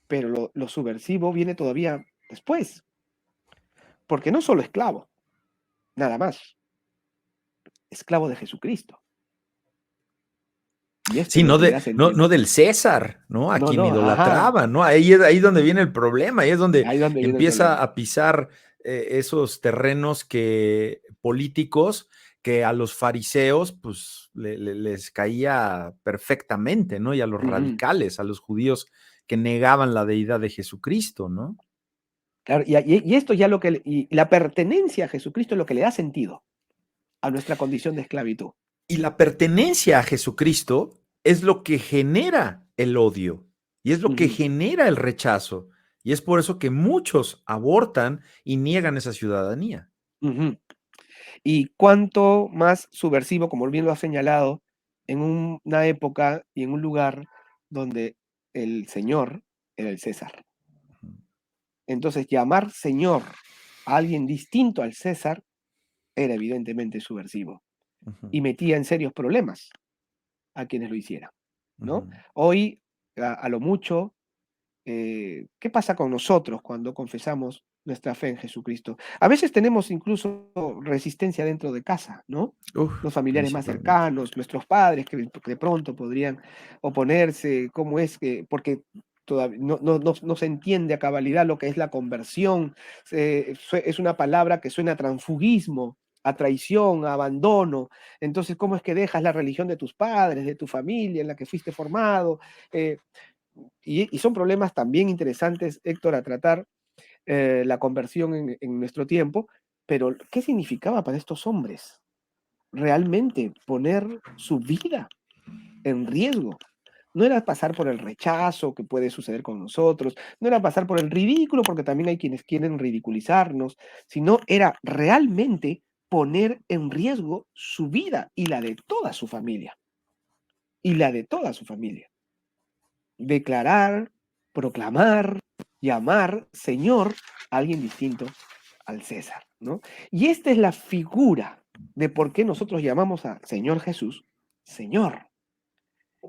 pero lo subversivo viene todavía después, porque no solo esclavo, nada más, esclavo de Jesucristo. Y esto Sí, es lo no, que le hace no, no entender. del César, ¿no? A No, quien no, ajá, idolatraban, ¿no? Ahí es donde viene el problema, ahí es donde ahí es donde viene el empieza problema. a pisar esos terrenos políticos que a los fariseos, pues, les caía perfectamente, ¿no? Y a los Ujú. radicales, a los judíos que negaban la deidad de Jesucristo, ¿no? Claro, y esto ya y la pertenencia a Jesucristo es lo que le da sentido a nuestra condición de esclavitud. Y la pertenencia a Jesucristo es lo que genera el odio y es lo que Ujú, genera el rechazo. Y es por eso que muchos abortan y niegan esa ciudadanía. ujú. Y cuánto más subversivo, como bien lo ha señalado, en una época y en un lugar donde el Señor era el César. Entonces, llamar Señor a alguien distinto al César era evidentemente subversivo Ujú, y metía en serios problemas a quienes lo hicieran, ¿no? ujú. Hoy, a lo mucho, ¿qué pasa con nosotros cuando confesamos nuestra fe en Jesucristo? A veces tenemos incluso resistencia dentro de casa, ¿no? Uf, Los familiares más principalmente. cercanos, nuestros padres que de pronto podrían oponerse, cómo es que, porque todavía no se entiende a cabalidad lo que es la conversión, es una palabra que suena a transfugismo, a traición, a abandono. Entonces, ¿cómo es que dejas la religión de tus padres, de tu familia en la que fuiste formado? Eh, y son problemas también interesantes, Héctor, a tratar, la conversión en nuestro tiempo, pero ¿qué significaba para estos hombres realmente poner su vida en riesgo? No era pasar por el rechazo que puede suceder con nosotros, no era pasar por el ridículo, porque también hay quienes quieren ridiculizarnos, sino era realmente poner en riesgo su vida y la de toda su familia, y la de toda su familia. Declarar, proclamar, llamar Señor a alguien distinto al César, ¿no? Y esta es la figura de por qué nosotros llamamos a Señor Jesús Señor.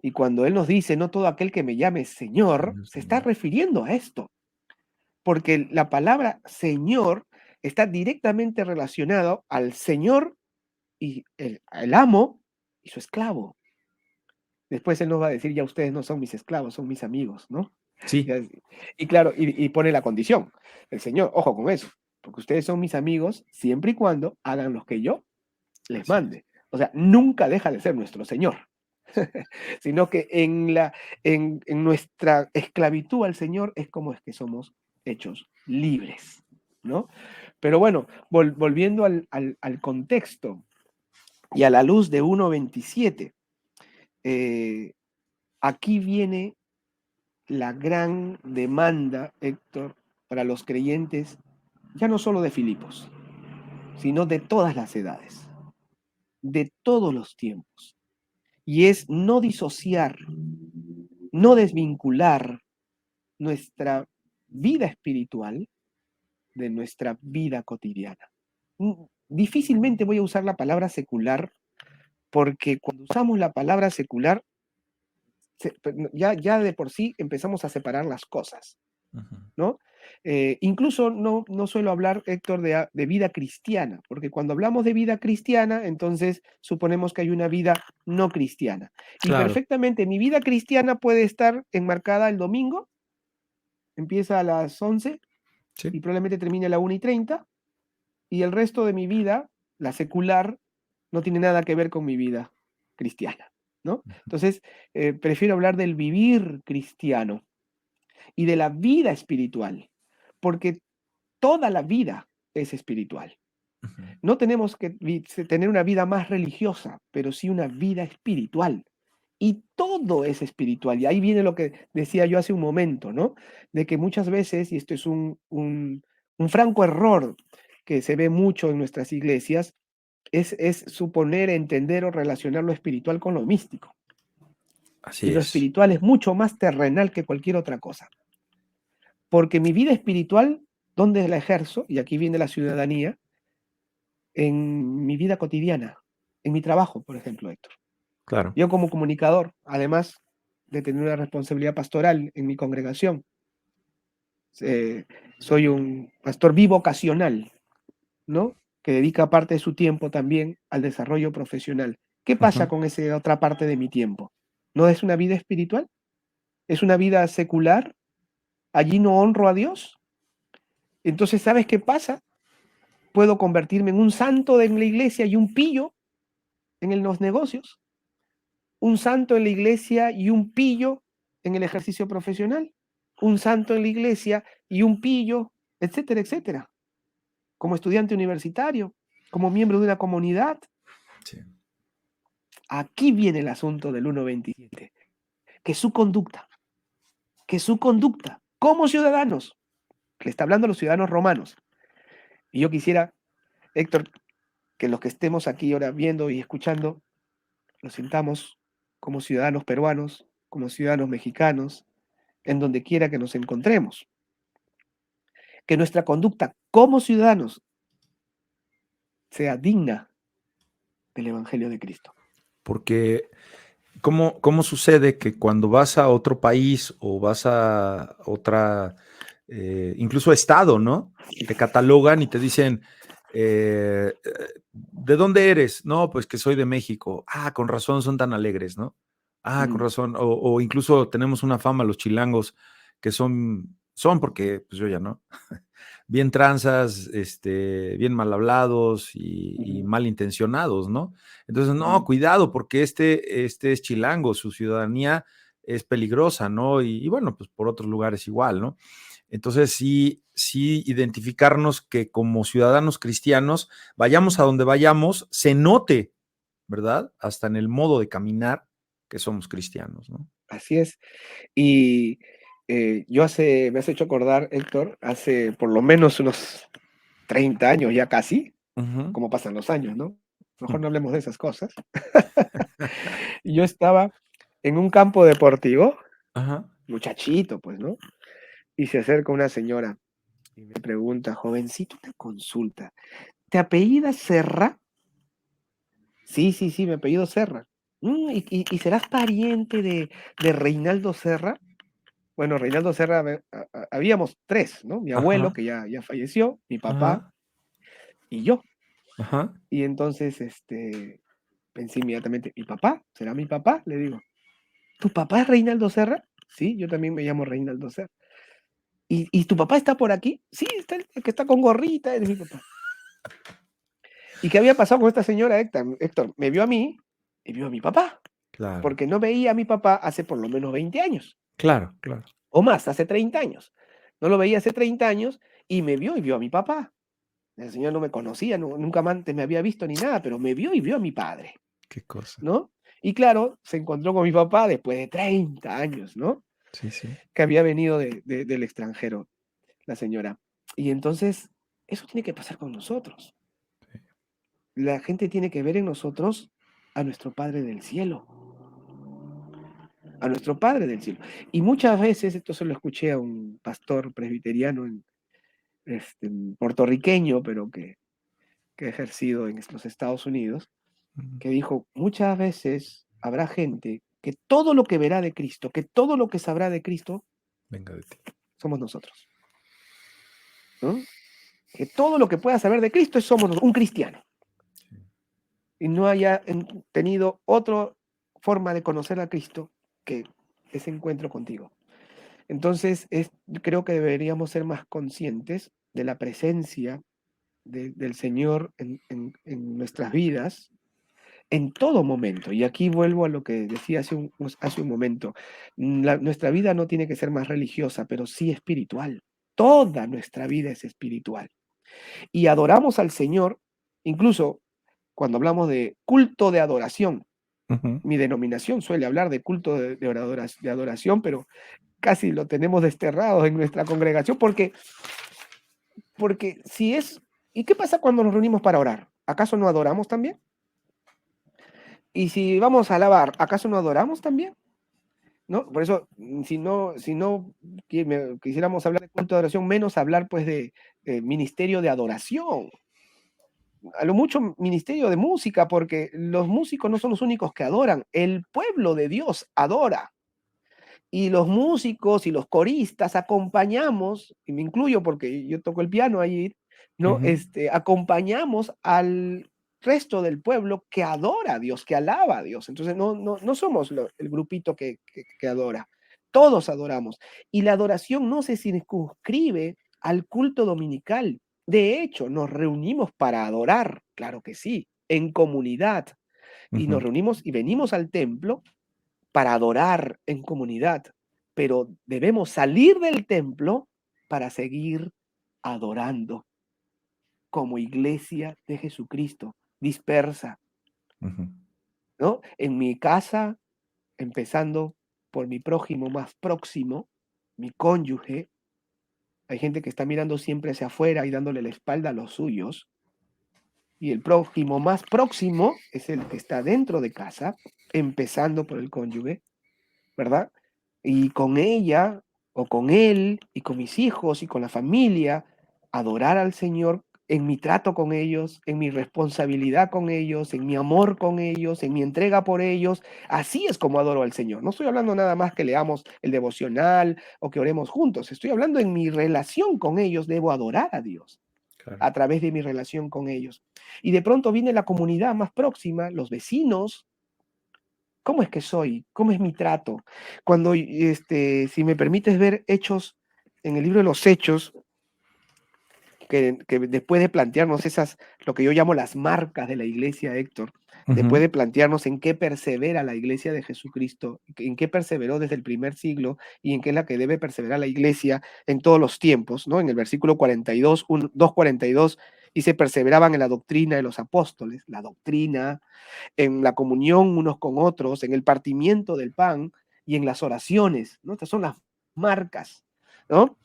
Y cuando Él nos dice, no todo aquel que me llame Señor, Señor, se está Señor. refiriendo a esto, porque la palabra Señor está directamente relacionado al Señor y el amo y su esclavo. Después Él nos va a decir, ya ustedes no son mis esclavos, son mis amigos, ¿no? Sí, Y claro, y pone la condición, el Señor, ojo con eso, porque ustedes son mis amigos siempre y cuando hagan lo que yo les así es. mande. O sea, nunca deja de ser nuestro Señor, sino que en nuestra esclavitud al Señor es como es que somos hechos libres, ¿no? Pero bueno, volviendo al contexto y a la luz de 1.27, eh, aquí viene la gran demanda, Héctor, para los creyentes, ya no solo de Filipos, sino de todas las edades, de todos los tiempos. Y es no disociar, no desvincular nuestra vida espiritual de nuestra vida cotidiana. Difícilmente voy a usar la palabra secular porque cuando usamos la palabra secular, ya de por sí empezamos a separar las cosas. Ujú. ¿no? Incluso no suelo hablar, Héctor, de vida cristiana, porque cuando hablamos de vida cristiana, entonces suponemos que hay una vida no cristiana. Y Claro, perfectamente mi vida cristiana puede estar enmarcada el domingo, empieza a las 11 sí. y probablemente termine a la 1:30, y el resto de mi vida, la secular, no tiene nada que ver con mi vida cristiana, ¿no? Entonces, prefiero hablar del vivir cristiano y de la vida espiritual, porque toda la vida es espiritual. Ujú. No tenemos que tener una vida más religiosa, pero sí una vida espiritual. Y todo es espiritual. Y ahí viene lo que decía yo hace un momento, ¿no? De que muchas veces, y esto es un franco error que se ve mucho en nuestras iglesias, es suponer, entender o relacionar lo espiritual con lo místico. Así Y lo es. espiritual es mucho más terrenal que cualquier otra cosa. Porque mi vida espiritual, ¿dónde la ejerzo? Y aquí viene la ciudadanía, en mi vida cotidiana, en mi trabajo, por ejemplo, Héctor. Claro. Yo como comunicador, además de tener una responsabilidad pastoral en mi congregación, eh, soy un pastor bivocacional, ¿no? Que dedica parte de su tiempo también al desarrollo profesional. ¿Qué pasa Ujú. con esa otra parte de mi tiempo? ¿No es una vida espiritual? ¿Es una vida secular? ¿Allí no honro a Dios? Entonces, ¿sabes qué pasa? Puedo convertirme en un santo en la iglesia y un pillo en los negocios, un santo en la iglesia y un pillo en el ejercicio profesional, un santo en la iglesia y un pillo, etcétera, etcétera, como estudiante universitario, como miembro de una comunidad. Sí. Aquí viene el asunto del 1.27, que su conducta como ciudadanos, le está hablando a los ciudadanos romanos, y yo quisiera, Héctor, que los que estemos aquí ahora viendo y escuchando, lo sintamos como ciudadanos peruanos, como ciudadanos mexicanos, en donde quiera que nos encontremos. Que nuestra conducta como ciudadanos sea digna del Evangelio de Cristo. Porque, ¿cómo sucede que cuando vas a otro país o vas a otra, incluso estado, ¿no? Te catalogan y te dicen, ¿de dónde eres? No, pues que soy de México. Ah, con razón son tan alegres, ¿no? Ah, con Mm, razón. O incluso tenemos una fama los chilangos que son porque, pues yo ya no, bien tranzas, bien mal hablados y ujú, malintencionados, ¿no? Entonces, no, ujú. cuidado, porque este es chilango, su ciudadanía es peligrosa, ¿no? Y bueno, pues por otros lugares igual, ¿no? Entonces, sí, identificarnos que como ciudadanos cristianos, vayamos a donde vayamos, se note, ¿verdad? Hasta en el modo de caminar que somos cristianos, ¿no? Así es. Y me has hecho acordar, Héctor, hace por lo menos unos 30 años ya casi, Ujú. cómo pasan los años, ¿no? Mejor Mm. no hablemos de esas cosas. Y yo estaba en un campo deportivo, Ajá. muchachito, pues, ¿no? Y se acerca una señora y me pregunta, jovencito, una consulta. ¿Te apellidas Serra? Sí, sí, sí, mi apellido Serra. ¿Y serás pariente de Reinaldo Serra? Bueno, Reinaldo Serra, habíamos tres, ¿no? Mi abuelo, Ajá. que ya falleció, mi papá Ajá. y yo. Ajá. Y entonces, pensé inmediatamente, ¿mi papá? ¿Será mi papá? Le digo, ¿tu papá es Reinaldo Serra? Sí, yo también me llamo Reinaldo Serra. ¿Y tu papá está por aquí? Sí, está el que está con gorrita, es mi papá. ¿Y qué había pasado con esta señora, Héctor? Héctor, me vio a mí y vio a mi papá, Claro. porque no veía a mi papá hace por lo menos 20 años, Claro, claro. o más, hace 30 años. No lo veía hace 30 años y me vio y vio a mi papá. El señor no me conocía, nunca antes me había visto ni nada, pero me vio y vio a mi padre, Qué cosa. ¿no? Y claro, se encontró con mi papá después de 30 años, ¿no? Sí, sí. Que había venido del extranjero, la señora. Y entonces, eso tiene que pasar con nosotros. La gente tiene que ver en nosotros a nuestro Padre del cielo, a nuestro Padre del cielo. Y muchas veces, esto se lo escuché a un pastor presbiteriano puertorriqueño, pero que ha ejercido en los Estados Unidos, Ujú. que dijo, muchas veces habrá gente que todo lo que verá de Cristo, que todo lo que sabrá de Cristo, Venga de ti. somos nosotros, ¿no? Que todo lo que pueda saber de Cristo somos un cristiano. Y no haya tenido otra forma de conocer a Cristo que ese encuentro contigo. Entonces, creo que deberíamos ser más conscientes de la presencia del Señor en nuestras vidas en todo momento. Y aquí vuelvo a lo que decía hace un momento. Nuestra vida no tiene que ser más religiosa, pero sí espiritual. Toda nuestra vida es espiritual. Y adoramos al Señor, incluso cuando hablamos de culto de adoración. Ujú. Mi denominación suele hablar de culto de adoración, pero casi lo tenemos desterrado en nuestra congregación porque si es... ¿Y qué pasa cuando nos reunimos para orar? ¿Acaso no adoramos también? Y si vamos a alabar, ¿acaso no adoramos también? ¿No? Por eso, si no quisiéramos hablar de culto de adoración, menos hablar pues de ministerio de adoración. A lo mucho ministerio de música, porque los músicos no son los únicos que adoran, el pueblo de Dios adora. Y los músicos y los coristas acompañamos, y me incluyo porque yo toco el piano allí, ¿no? Ujú. Acompañamos al resto del pueblo que adora a Dios, que alaba a Dios. Entonces no somos el grupito que adora, todos adoramos. Y la adoración no se circunscribe al culto dominical. De hecho, nos reunimos para adorar, claro que sí, en comunidad. Y nos Ujú. reunimos y venimos al templo para adorar en comunidad, pero debemos salir del templo para seguir adorando como iglesia de Jesucristo, dispersa, Ujú. ¿no? En mi casa, empezando por mi prójimo más próximo, mi cónyuge. Hay gente que está mirando siempre hacia afuera y dándole la espalda a los suyos, y el prójimo más próximo es el que está dentro de casa, empezando por el cónyuge, ¿verdad? Y con ella o con él y con mis hijos y con la familia, adorar al Señor en mi trato con ellos, en mi responsabilidad con ellos, en mi amor con ellos, en mi entrega por ellos. Así es como adoro al Señor. No estoy hablando nada más que leamos el devocional o que oremos juntos. Estoy hablando en mi relación con ellos. Debo adorar a Dios Claro. a través de mi relación con ellos. Y de pronto viene la comunidad más próxima, los vecinos. ¿Cómo es que soy? ¿Cómo es mi trato? Cuando, si me permites ver Hechos, en el libro de los Hechos, que después de plantearnos lo que yo llamo las marcas de la iglesia, Héctor, después Ujú. de plantearnos en qué persevera la iglesia de Jesucristo, en qué perseveró desde el primer siglo y en qué es la que debe perseverar la iglesia en todos los tiempos, ¿no? En el versículo 42, 2:42, dice, perseveraban en la doctrina de los apóstoles, la doctrina, en la comunión unos con otros, en el partimiento del pan y en las oraciones, ¿no? Estas son las marcas, ¿no?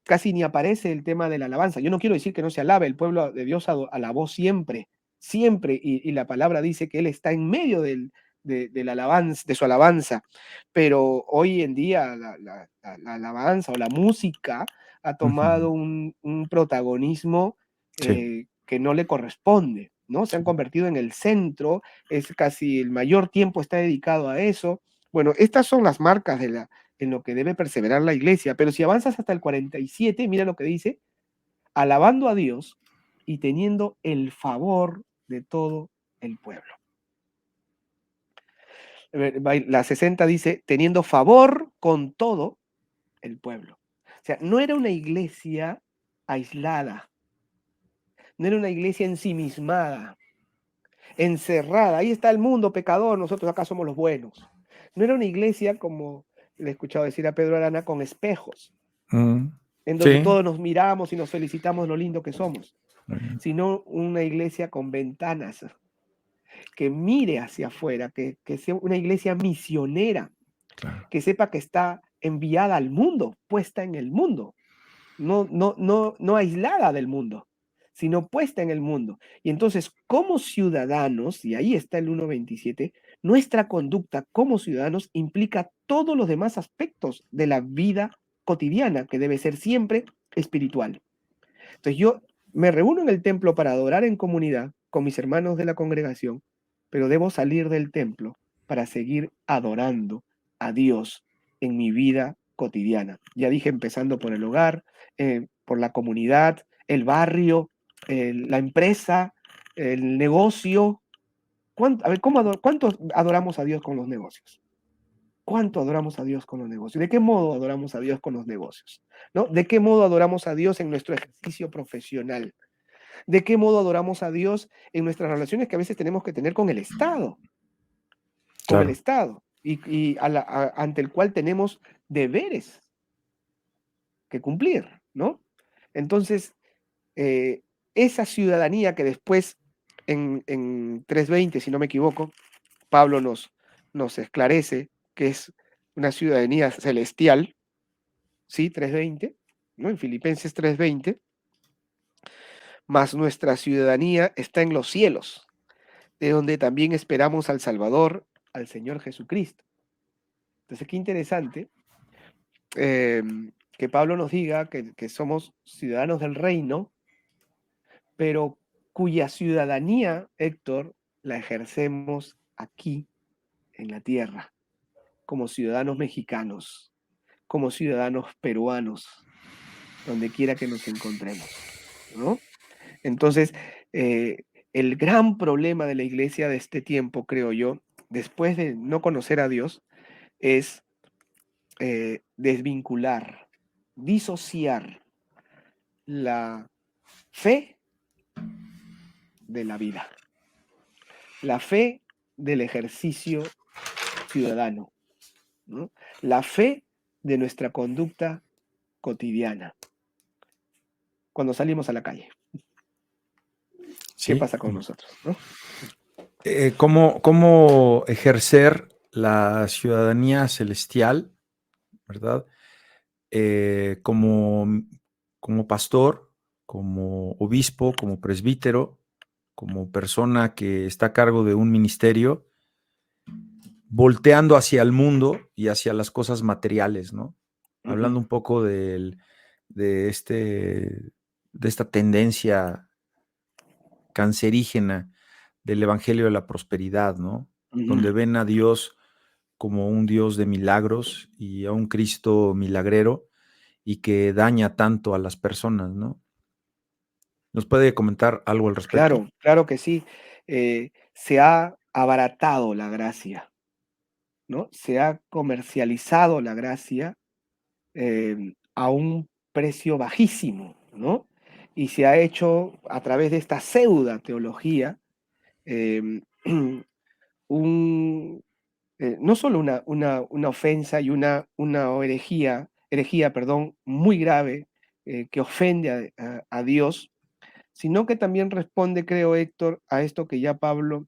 Casi ni aparece el tema de la alabanza. Yo no quiero decir que no se alabe, el pueblo de Dios alabó siempre, siempre, y la palabra dice que Él está en medio de la alabanza, de su alabanza, pero hoy en día la alabanza o la música ha tomado Ujú. un protagonismo Sí. que no le corresponde, ¿no? Se han convertido en el centro, es casi el mayor tiempo está dedicado a eso. Bueno, estas son las marcas en lo que debe perseverar la iglesia, pero si avanzas hasta el 47, mira lo que dice, alabando a Dios y teniendo el favor de todo el pueblo. La 60 dice, teniendo favor con todo el pueblo. O sea, no era una iglesia aislada, no era una iglesia ensimismada, encerrada. Ahí está el mundo pecador, nosotros acá somos los buenos. No era una iglesia, como le he escuchado decir a Pedro Arana, con espejos, Mm. en donde Sí. todos nos miramos y nos felicitamos lo lindo que somos, Muy bien. sino una iglesia con ventanas, que mire hacia afuera, que sea una iglesia misionera, Claro. que sepa que está enviada al mundo, puesta en el mundo, no aislada del mundo, sino puesta en el mundo. Y entonces, como ciudadanos, y ahí está el 1:27, nuestra conducta como ciudadanos implica todos los demás aspectos de la vida cotidiana, que debe ser siempre espiritual. Entonces yo me reúno en el templo para adorar en comunidad con mis hermanos de la congregación, pero debo salir del templo para seguir adorando a Dios en mi vida cotidiana. Ya dije, empezando por el hogar, por la comunidad, el barrio, la empresa, el negocio. A ver, ¿cuánto adoramos a Dios con los negocios? ¿Cuánto adoramos a Dios con los negocios? ¿De qué modo adoramos a Dios con los negocios? ¿No? ¿De qué modo adoramos a Dios en nuestro ejercicio profesional? ¿De qué modo adoramos a Dios en nuestras relaciones que a veces tenemos que tener con el Estado? Con el Claro, Estado, ante el cual tenemos deberes que cumplir, ¿no? Entonces, esa ciudadanía que después en 3:20, si no me equivoco, Pablo nos esclarece que es una ciudadanía celestial, ¿sí? 3:20, ¿no? En Filipenses 3:20, mas nuestra ciudadanía está en los cielos, de donde también esperamos al Salvador, al Señor Jesucristo. Entonces, qué interesante que Pablo nos diga que somos ciudadanos del reino, pero cuya ciudadanía, Héctor, la ejercemos aquí en la tierra, como ciudadanos mexicanos, como ciudadanos peruanos, donde quiera que nos encontremos, ¿no? Entonces, el gran problema de la iglesia de este tiempo, creo yo, después de no conocer a Dios, es desvincular, disociar la fe de la vida, la fe del ejercicio ciudadano, ¿no? La fe de nuestra conducta cotidiana cuando salimos a la calle. ¿Qué sí. pasa con nosotros, no? ¿Cómo ejercer la ciudadanía celestial, verdad? Como pastor, como obispo, como presbítero, como persona que está a cargo de un ministerio, volteando hacia el mundo y hacia las cosas materiales, ¿no? Ujú. Hablando un poco de, de esta tendencia cancerígena del Evangelio de la Prosperidad, ¿no? Ujú. Donde ven a Dios como un Dios de milagros y a un Cristo milagrero y que daña tanto a las personas, ¿no? ¿Nos puede comentar algo al respecto? Claro, claro que sí. Se ha abaratado la gracia, ¿no? Se ha comercializado la gracia a un precio bajísimo, ¿no? Y se ha hecho a través de esta pseudo teología em, un, no solo una ofensa y una herejía, perdón, muy grave que ofende a Dios, sino que también responde, creo, Héctor, a esto que ya Pablo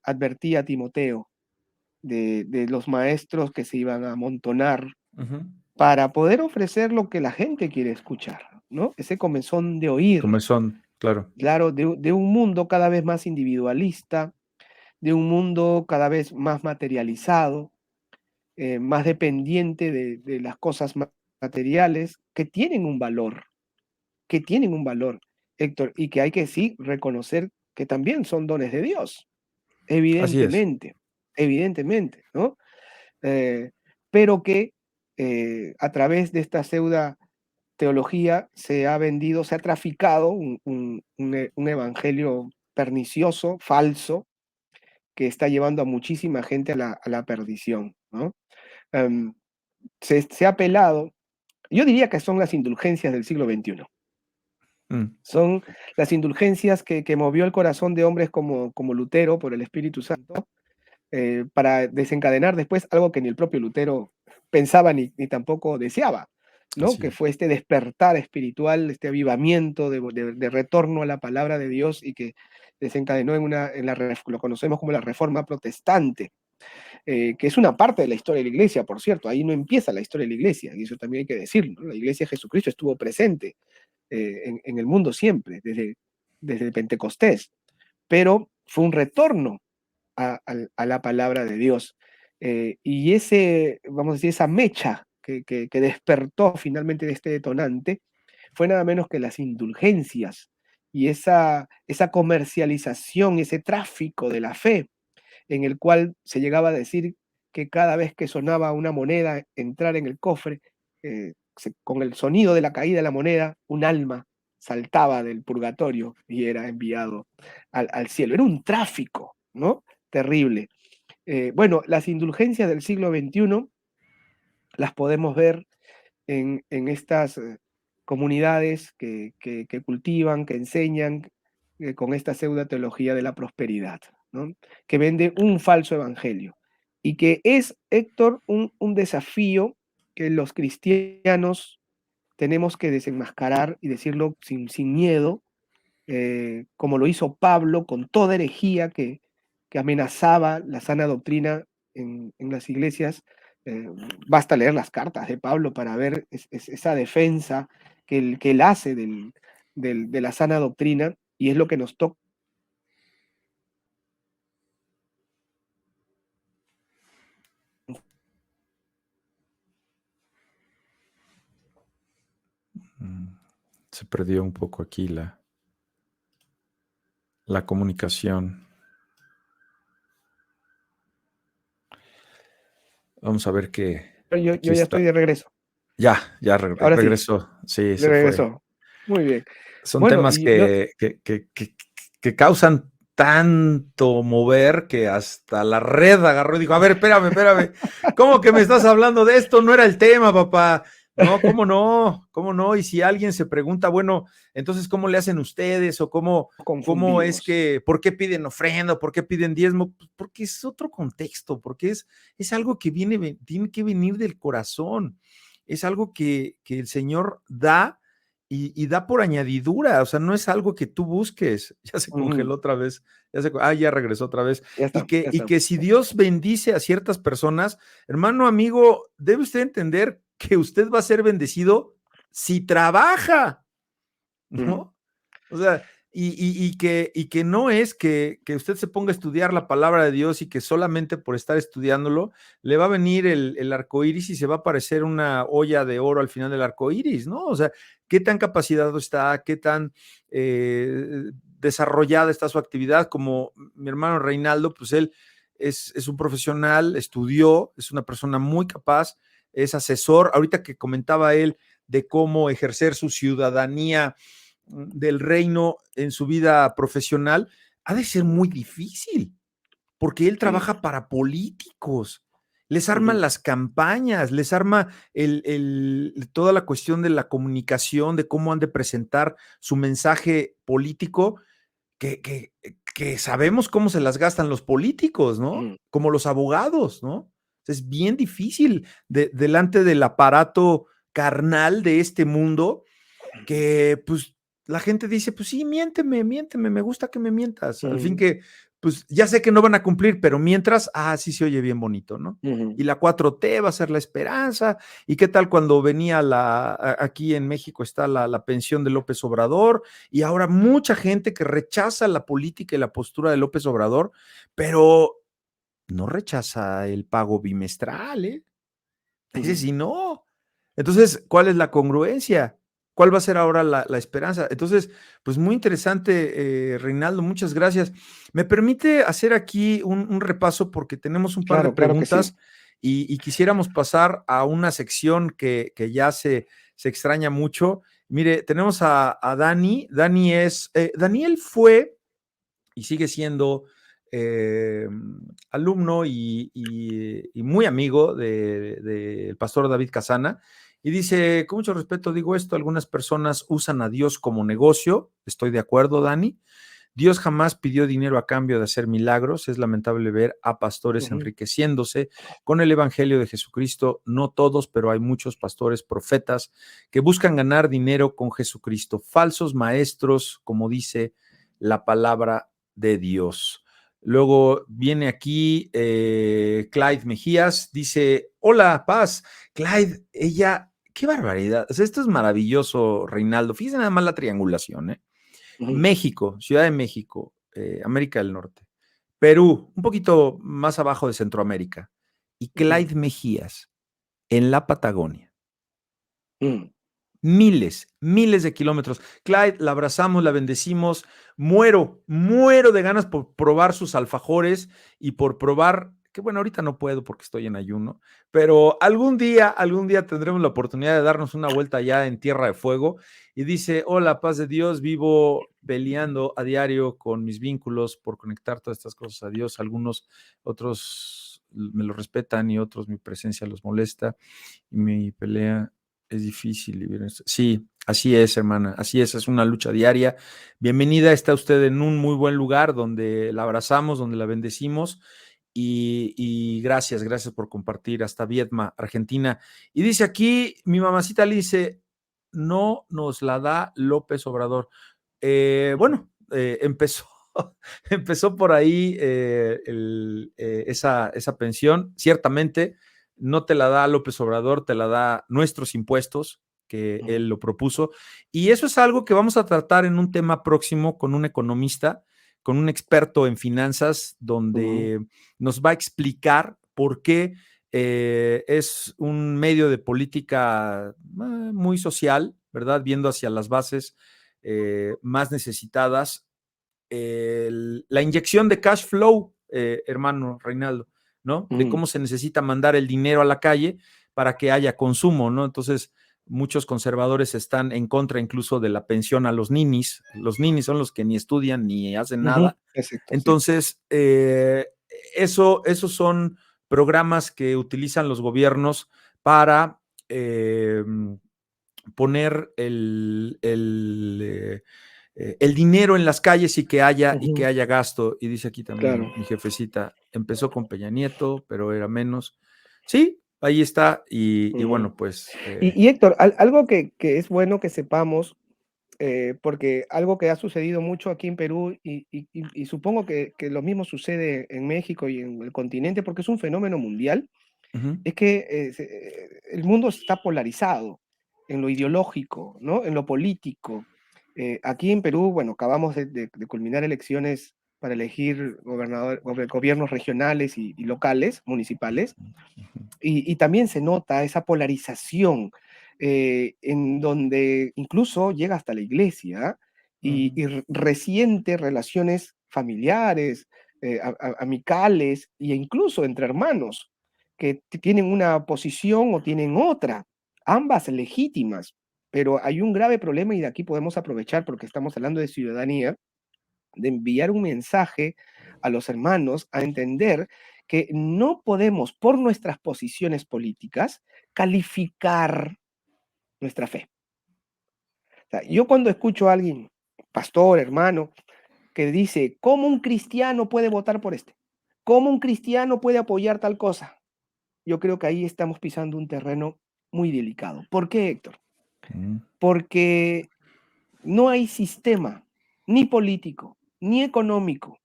advertía a Timoteo, de los maestros que se iban a amontonar Ujú. para poder ofrecer lo que la gente quiere escuchar, ¿no? Ese comezón de oír, Comezón, claro. claro, de un mundo cada vez más individualista, de un mundo cada vez más materializado, más dependiente de las cosas materiales que tienen un valor, Héctor, y que hay que sí reconocer que también son dones de Dios, Así es. evidentemente, evidentemente, ¿no? Eh, pero que a través de esta pseudo teología se ha vendido, se ha traficado un evangelio pernicioso, falso, que está llevando a muchísima gente a la perdición, ¿no? Em, se ha apelado, yo diría que son las indulgencias del siglo XXI. Mm, Son las indulgencias que movió el corazón de hombres como Lutero por el Espíritu Santo, para desencadenar después algo que ni el propio Lutero pensaba ni tampoco deseaba, ¿no? así Que es. fue este despertar espiritual, este avivamiento de retorno a la palabra de Dios y que desencadenó lo conocemos como la Reforma Protestante, que es una parte de la historia de la iglesia, por cierto. Ahí no empieza la historia de la iglesia, y eso también hay que decirlo, ¿no? La iglesia de Jesucristo estuvo presente en el mundo siempre, desde Pentecostés, pero fue un retorno a la palabra de Dios. Y vamos a decir, esa mecha que despertó finalmente de este detonante fue nada menos que las indulgencias y esa comercialización, ese tráfico de la fe, en el cual se llegaba a decir que cada vez que sonaba una moneda entrar en el cofre, con el sonido de la caída de la moneda, un alma saltaba del purgatorio y era enviado al cielo. Era un tráfico, ¿no? Terrible. Bueno, las indulgencias del siglo XXI las podemos ver en estas comunidades que cultivan, que enseñan con esta pseudo teología de la prosperidad, ¿no? Que vende un falso evangelio y que es, Héctor, un desafío que los cristianos tenemos que desenmascarar y decirlo sin miedo, como lo hizo Pablo con toda herejía que amenazaba la sana doctrina en las iglesias. Basta leer las cartas de Pablo para ver esa defensa que él hace de la sana doctrina, y es lo que nos toca. Se perdió un poco aquí la comunicación. Vamos a ver qué. Yo Aquí ya está. estoy de regreso. Ya Ahora sí, regresó. Sí, de se fue. regreso. Muy bien. Son Bueno, temas y no, que causan tanto mover que hasta la red agarró y dijo, a ver, espérame, ¿cómo que me estás hablando de esto? No era el tema, papá. No, ¿cómo no? ¿Cómo no? Y si alguien se pregunta, bueno, entonces, ¿cómo le hacen ustedes? O cómo es confundidos. que, ¿por qué piden ofrenda? ¿Por qué piden diezmo? Pues porque es otro contexto, porque es algo que tiene que venir del corazón. Es algo que el Señor da y da por añadidura, o sea, no es algo que tú busques. Ya se Ujú. congeló otra vez, ya regresó otra vez. Ya Y está, que, ya y está. que si Dios bendice a ciertas personas, hermano, amigo, debe usted entender que usted va a ser bendecido si trabaja, Ujú. ¿no? O sea, y que no es que usted se ponga a estudiar la palabra de Dios y que solamente por estar estudiándolo le va a venir el arco iris y se va a aparecer una olla de oro al final del arco iris, ¿no? O sea, qué tan capacitado está, qué tan desarrollada está su actividad, como mi hermano Reinaldo, pues él es un profesional, estudió, es una persona muy capaz, es asesor. Ahorita que comentaba él de cómo ejercer su ciudadanía del reino en su vida profesional, ha de ser muy difícil, porque él Sí. trabaja para políticos, les arma Ujú. las campañas, les arma toda la cuestión de la comunicación, de cómo han de presentar su mensaje político, que, que, que sabemos cómo se las gastan los políticos, ¿no? Ujú. Como los abogados, ¿no? Es bien difícil delante del aparato carnal de este mundo que pues la gente dice, pues sí, miénteme, me gusta que me mientas. Al fin Ujú. que, pues ya sé que no van a cumplir, pero mientras, sí se oye bien bonito, ¿no? Ujú. Y la 4T va a ser la esperanza. ¿Y qué tal cuando venía aquí en México está la pensión de López Obrador? Y ahora mucha gente que rechaza la política y la postura de López Obrador, pero no rechaza el pago bimestral, ¿eh? Ese Ujú. sí no. Entonces, ¿cuál es la congruencia? ¿Cuál va a ser ahora la esperanza? Entonces, pues muy interesante, Reinaldo, muchas gracias. ¿Me permite hacer aquí un repaso porque tenemos un par de Claro, claro que sí. preguntas y quisiéramos pasar a una sección que ya se extraña mucho? Mire, tenemos a Dani. Daniel fue y sigue siendo eh, alumno y muy amigo del pastor David Casana. Y dice, con mucho respeto digo esto, algunas personas usan a Dios como negocio. Estoy de acuerdo, Dani. Dios jamás pidió dinero a cambio de hacer milagros. Es lamentable ver a pastores Ujú. enriqueciéndose con el Evangelio de Jesucristo. No todos, pero hay muchos pastores, profetas, que buscan ganar dinero con Jesucristo. Falsos maestros, como dice la palabra de Dios. Luego viene aquí Clyde Mejías, dice, hola, paz. Clyde, ella, qué barbaridad. O sea, esto es maravilloso, Reinaldo. Fíjense nada más la triangulación, ¿eh? Ujú. México, Ciudad de México, América del Norte, Perú, un poquito más abajo de Centroamérica, y Ujú. Clyde Mejías en la Patagonia. Ujú. Miles de kilómetros. Clyde, la abrazamos, la bendecimos. Muero de ganas por probar sus alfajores y por probar que bueno, ahorita no puedo porque estoy en ayuno, pero algún día tendremos la oportunidad de darnos una vuelta allá en Tierra de Fuego. Y dice, hola, paz de Dios, vivo peleando a diario con mis vínculos por conectar todas estas cosas a Dios. Algunos, otros me lo respetan y otros mi presencia los molesta y mi pelea es difícil. Sí, así es, hermana, así es una lucha diaria. Bienvenida, está usted en un muy buen lugar donde la abrazamos, donde la bendecimos. Y gracias por compartir hasta Viedma, Argentina. Y dice aquí, mi mamacita le dice, no nos la da López Obrador. Bueno, empezó, empezó por ahí esa pensión. Ciertamente no te la da López Obrador, te la da nuestros impuestos, que él lo propuso. Y eso es algo que vamos a tratar en un tema próximo con un economista, con un experto en finanzas, donde nos va a explicar por qué es un medio de política muy social, ¿verdad? Viendo hacia las bases más necesitadas. La inyección de cash flow, hermano Reinaldo, ¿no? De cómo se necesita mandar el dinero a la calle para que haya consumo, ¿no? Entonces, muchos conservadores están en contra incluso de la pensión a los ninis. Los ninis son los que ni estudian ni hacen nada. Exacto, sí. Entonces, esos son programas que utilizan los gobiernos para poner el dinero en las calles y que haya gasto. Y dice aquí también Claro. mi jefecita, empezó con Peña Nieto, pero era menos. Sí, ahí está. Y bueno, pues. Y Héctor, algo que es bueno que sepamos, porque algo que ha sucedido mucho aquí en Perú y supongo que lo mismo sucede en México y en el continente, porque es un fenómeno mundial, es que el mundo está polarizado en lo ideológico, ¿no? En lo político. Aquí en Perú, bueno, acabamos de culminar elecciones para elegir gobiernos regionales y locales, municipales, y también se nota esa polarización en donde incluso llega hasta la iglesia resiente relaciones familiares, amicales e incluso entre hermanos que tienen una posición o tienen otra, ambas legítimas, pero hay un grave problema y de aquí podemos aprovechar porque estamos hablando de ciudadanía, de enviar un mensaje a los hermanos a entender que no podemos, por nuestras posiciones políticas, calificar nuestra fe. O sea, yo cuando escucho a alguien, pastor, hermano, que dice, ¿cómo un cristiano puede votar por este? ¿Cómo un cristiano puede apoyar tal cosa? Yo creo que ahí estamos pisando un terreno muy delicado. ¿Por qué, Héctor? Porque no hay sistema, ni político, ni económico,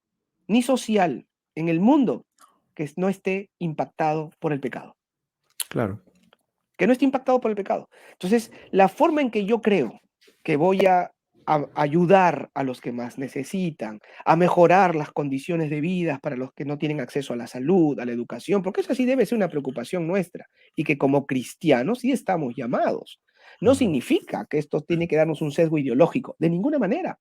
ni social en el mundo que no esté impactado por el pecado. Claro. Que no esté impactado por el pecado. Entonces, la forma en que yo creo que voy a ayudar a los que más necesitan, a mejorar las condiciones de vida para los que no tienen acceso a la salud, a la educación, porque eso sí debe ser una preocupación nuestra y que como cristianos sí estamos llamados. No significa que esto tiene que darnos un sesgo ideológico, de ninguna manera,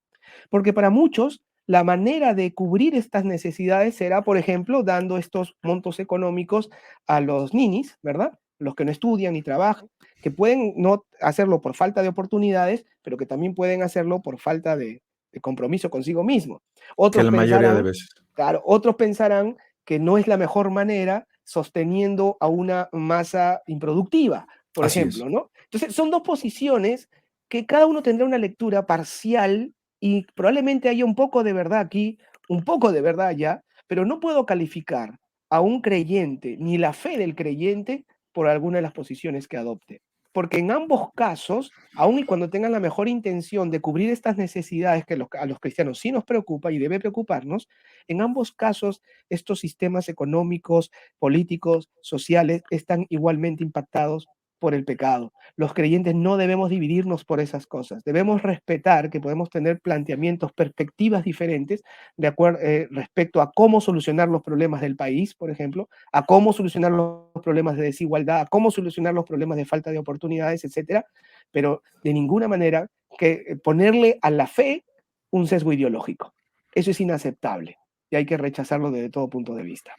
porque para muchos la manera de cubrir estas necesidades será, por ejemplo, dando estos montos económicos a los ninis, ¿verdad? Los que no estudian ni trabajan, que pueden no hacerlo por falta de oportunidades, pero que también pueden hacerlo por falta de compromiso consigo mismo. Que Otros la mayoría de pensarán, veces. claro, otros pensarán que no es la mejor manera sosteniendo a una masa improductiva, por Así es. ejemplo, ¿no? Entonces, son dos posiciones que cada uno tendrá una lectura parcial y probablemente haya un poco de verdad aquí, un poco de verdad allá, pero no puedo calificar a un creyente ni la fe del creyente por alguna de las posiciones que adopte. Porque en ambos casos, aun y cuando tengan la mejor intención de cubrir estas necesidades que a los cristianos sí nos preocupa y debe preocuparnos, en ambos casos estos sistemas económicos, políticos, sociales están igualmente impactados por el pecado. Los creyentes no debemos dividirnos por esas cosas. Debemos respetar que podemos tener planteamientos, perspectivas diferentes de acuerdo, respecto a cómo solucionar los problemas del país, por ejemplo, a cómo solucionar los problemas de desigualdad, a cómo solucionar los problemas de falta de oportunidades, etcétera, pero de ninguna manera que ponerle a la fe un sesgo ideológico. Eso es inaceptable y hay que rechazarlo desde todo punto de vista.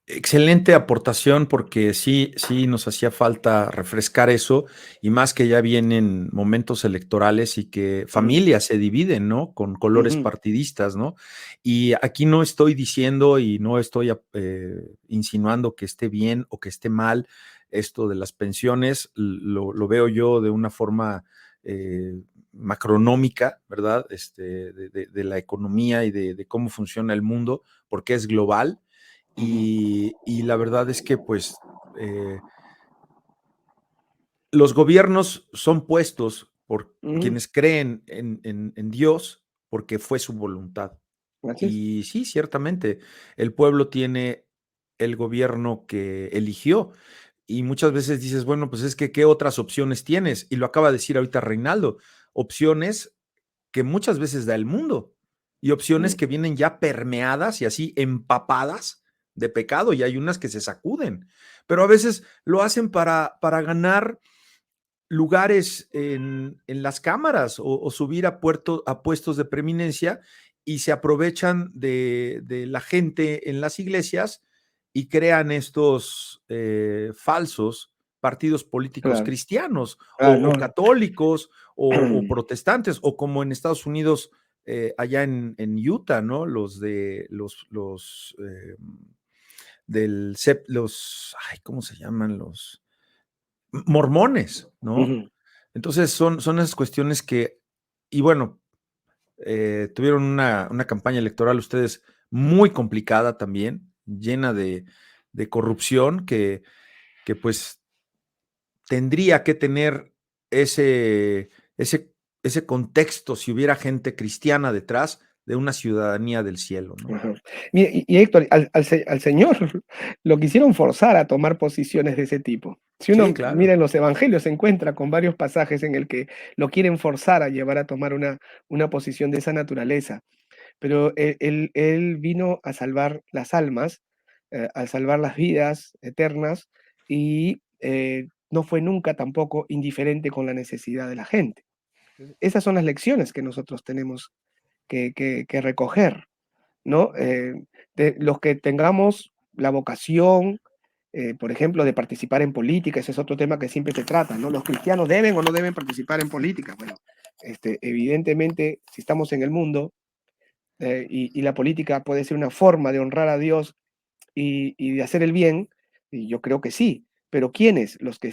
Excelente aportación porque sí, sí nos hacía falta refrescar eso y más que ya vienen momentos electorales y que Ujú, familias se dividen, ¿no? Con colores ujú, partidistas, ¿no? Y aquí no estoy diciendo y no estoy insinuando que esté bien o que esté mal esto de las pensiones, lo veo yo de una forma macronómica, ¿verdad? De la economía y de cómo funciona el mundo, porque es global ujú, y la verdad es que pues los gobiernos son puestos por ujú. quienes creen en Dios porque fue su voluntad. Así es. Y sí, ciertamente, el pueblo tiene el gobierno que eligió. Y muchas veces dices, bueno, pues es que, ¿qué otras opciones tienes? Y lo acaba de decir ahorita Reinaldo, opciones que muchas veces da el mundo y opciones Mm, que vienen ya permeadas y así empapadas de pecado y hay unas que se sacuden, pero a veces lo hacen para ganar lugares en las cámaras o subir a puestos de preeminencia y se aprovechan de la gente en las iglesias y crean estos falsos partidos políticos claro. cristianos Ah, o no. católicos o protestantes o como en Estados Unidos, allá en Utah, ¿no? Los de los los, ay, ¿cómo se llaman? Los mormones, ¿no? Ujú, Entonces son esas cuestiones que, y bueno, tuvieron una campaña electoral ustedes muy complicada también, llena de corrupción que pues tendría que tener ese, ese, ese contexto si hubiera gente cristiana detrás de una ciudadanía del cielo, ¿no? ajá. Mire, y Héctor, al Señor lo quisieron forzar a tomar posiciones de ese tipo. Si Sí, uno mira claro. en los evangelios, se encuentra con varios pasajes en el que lo quieren forzar a llevar a tomar una posición de esa naturaleza. Pero él vino a salvar las almas, a salvar las vidas eternas y no fue nunca tampoco indiferente con la necesidad de la gente. Esas son las lecciones que nosotros tenemos que recoger, ¿no? Los que tengamos la vocación, por ejemplo, de participar en política, ese es otro tema que siempre se trata, ¿no? ¿Los cristianos deben o no deben participar en política? Bueno, evidentemente, si estamos en el mundo, y la política puede ser una forma de honrar a Dios y de hacer el bien, y yo creo que sí, pero ¿quiénes? Los que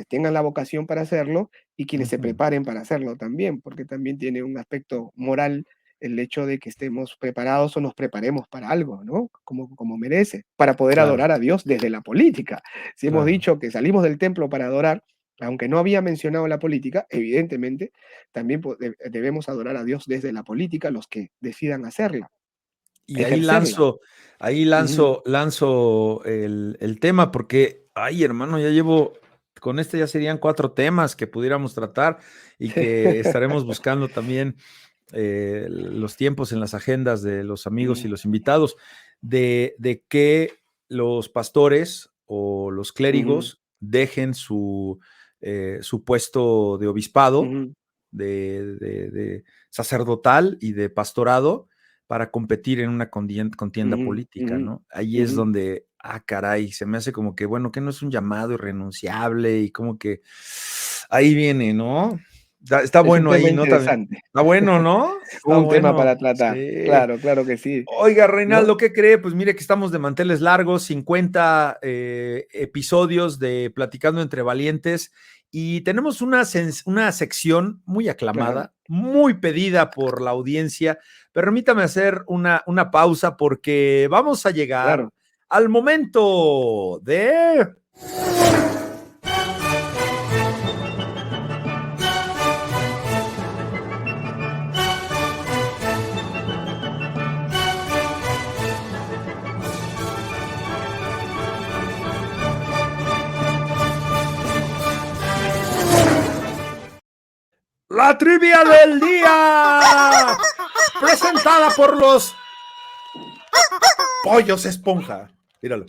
tengan la vocación para hacerlo y quienes se Ujú, preparen para hacerlo también, porque también tiene un aspecto moral el hecho de que estemos preparados o nos preparemos para algo, ¿no? Como merece, para poder claro, adorar a Dios desde la política. Si hemos claro. dicho que salimos del templo para adorar, aunque no había mencionado la política, evidentemente también debemos adorar a Dios desde la política, los que decidan hacerla, Y ejercerla. ahí Ujú. lanzo el tema, porque, ay, hermano, ya llevo, con este ya serían 4 temas que pudiéramos tratar y Sí. que estaremos buscando también los tiempos en las agendas de los amigos y Mm, los invitados, de que los pastores o los ujú, clérigos dejen su puesto de obispado, ujú, de sacerdotal y de pastorado para competir en una contienda ujú, política, ujú, ¿no? Ahí es ujú. donde, caray, se me hace como que, bueno, que no es un llamado irrenunciable y como que ahí viene, ¿no? Está Es un bueno tema ahí, ¿no? También. interesante, Está bueno, ¿no? Está un tema bueno. para tratar. Sí. Claro, claro que sí, Oiga, ¿no? Reinaldo, ¿qué cree? Pues mire que estamos de manteles largos, 50 episodios de Platicando entre Valientes y tenemos una sección muy Claro, aclamada, muy pedida por la audiencia. Permítame hacer una pausa porque vamos a llegar claro. al momento de la trivia del día, presentada por los pollos esponja. Míralo.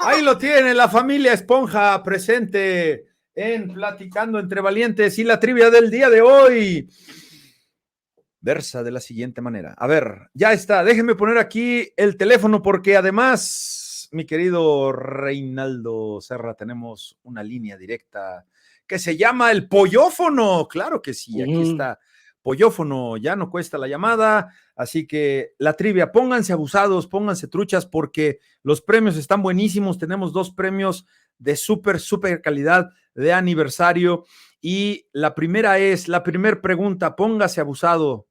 Ahí lo tiene la familia Esponja presente en Platicando entre Valientes y la trivia del día de hoy. versa de la siguiente manera. A ver, ya está. Déjenme poner aquí el teléfono porque además, mi querido Reinaldo Serra, tenemos una línea directa que se llama el Pollófono. Claro que sí, aquí está. Pollófono, ya no cuesta la llamada, así que la trivia, pónganse abusados, pónganse truchas porque los premios están buenísimos. Tenemos 2 premios de súper calidad de aniversario y la primera pregunta, póngase abusado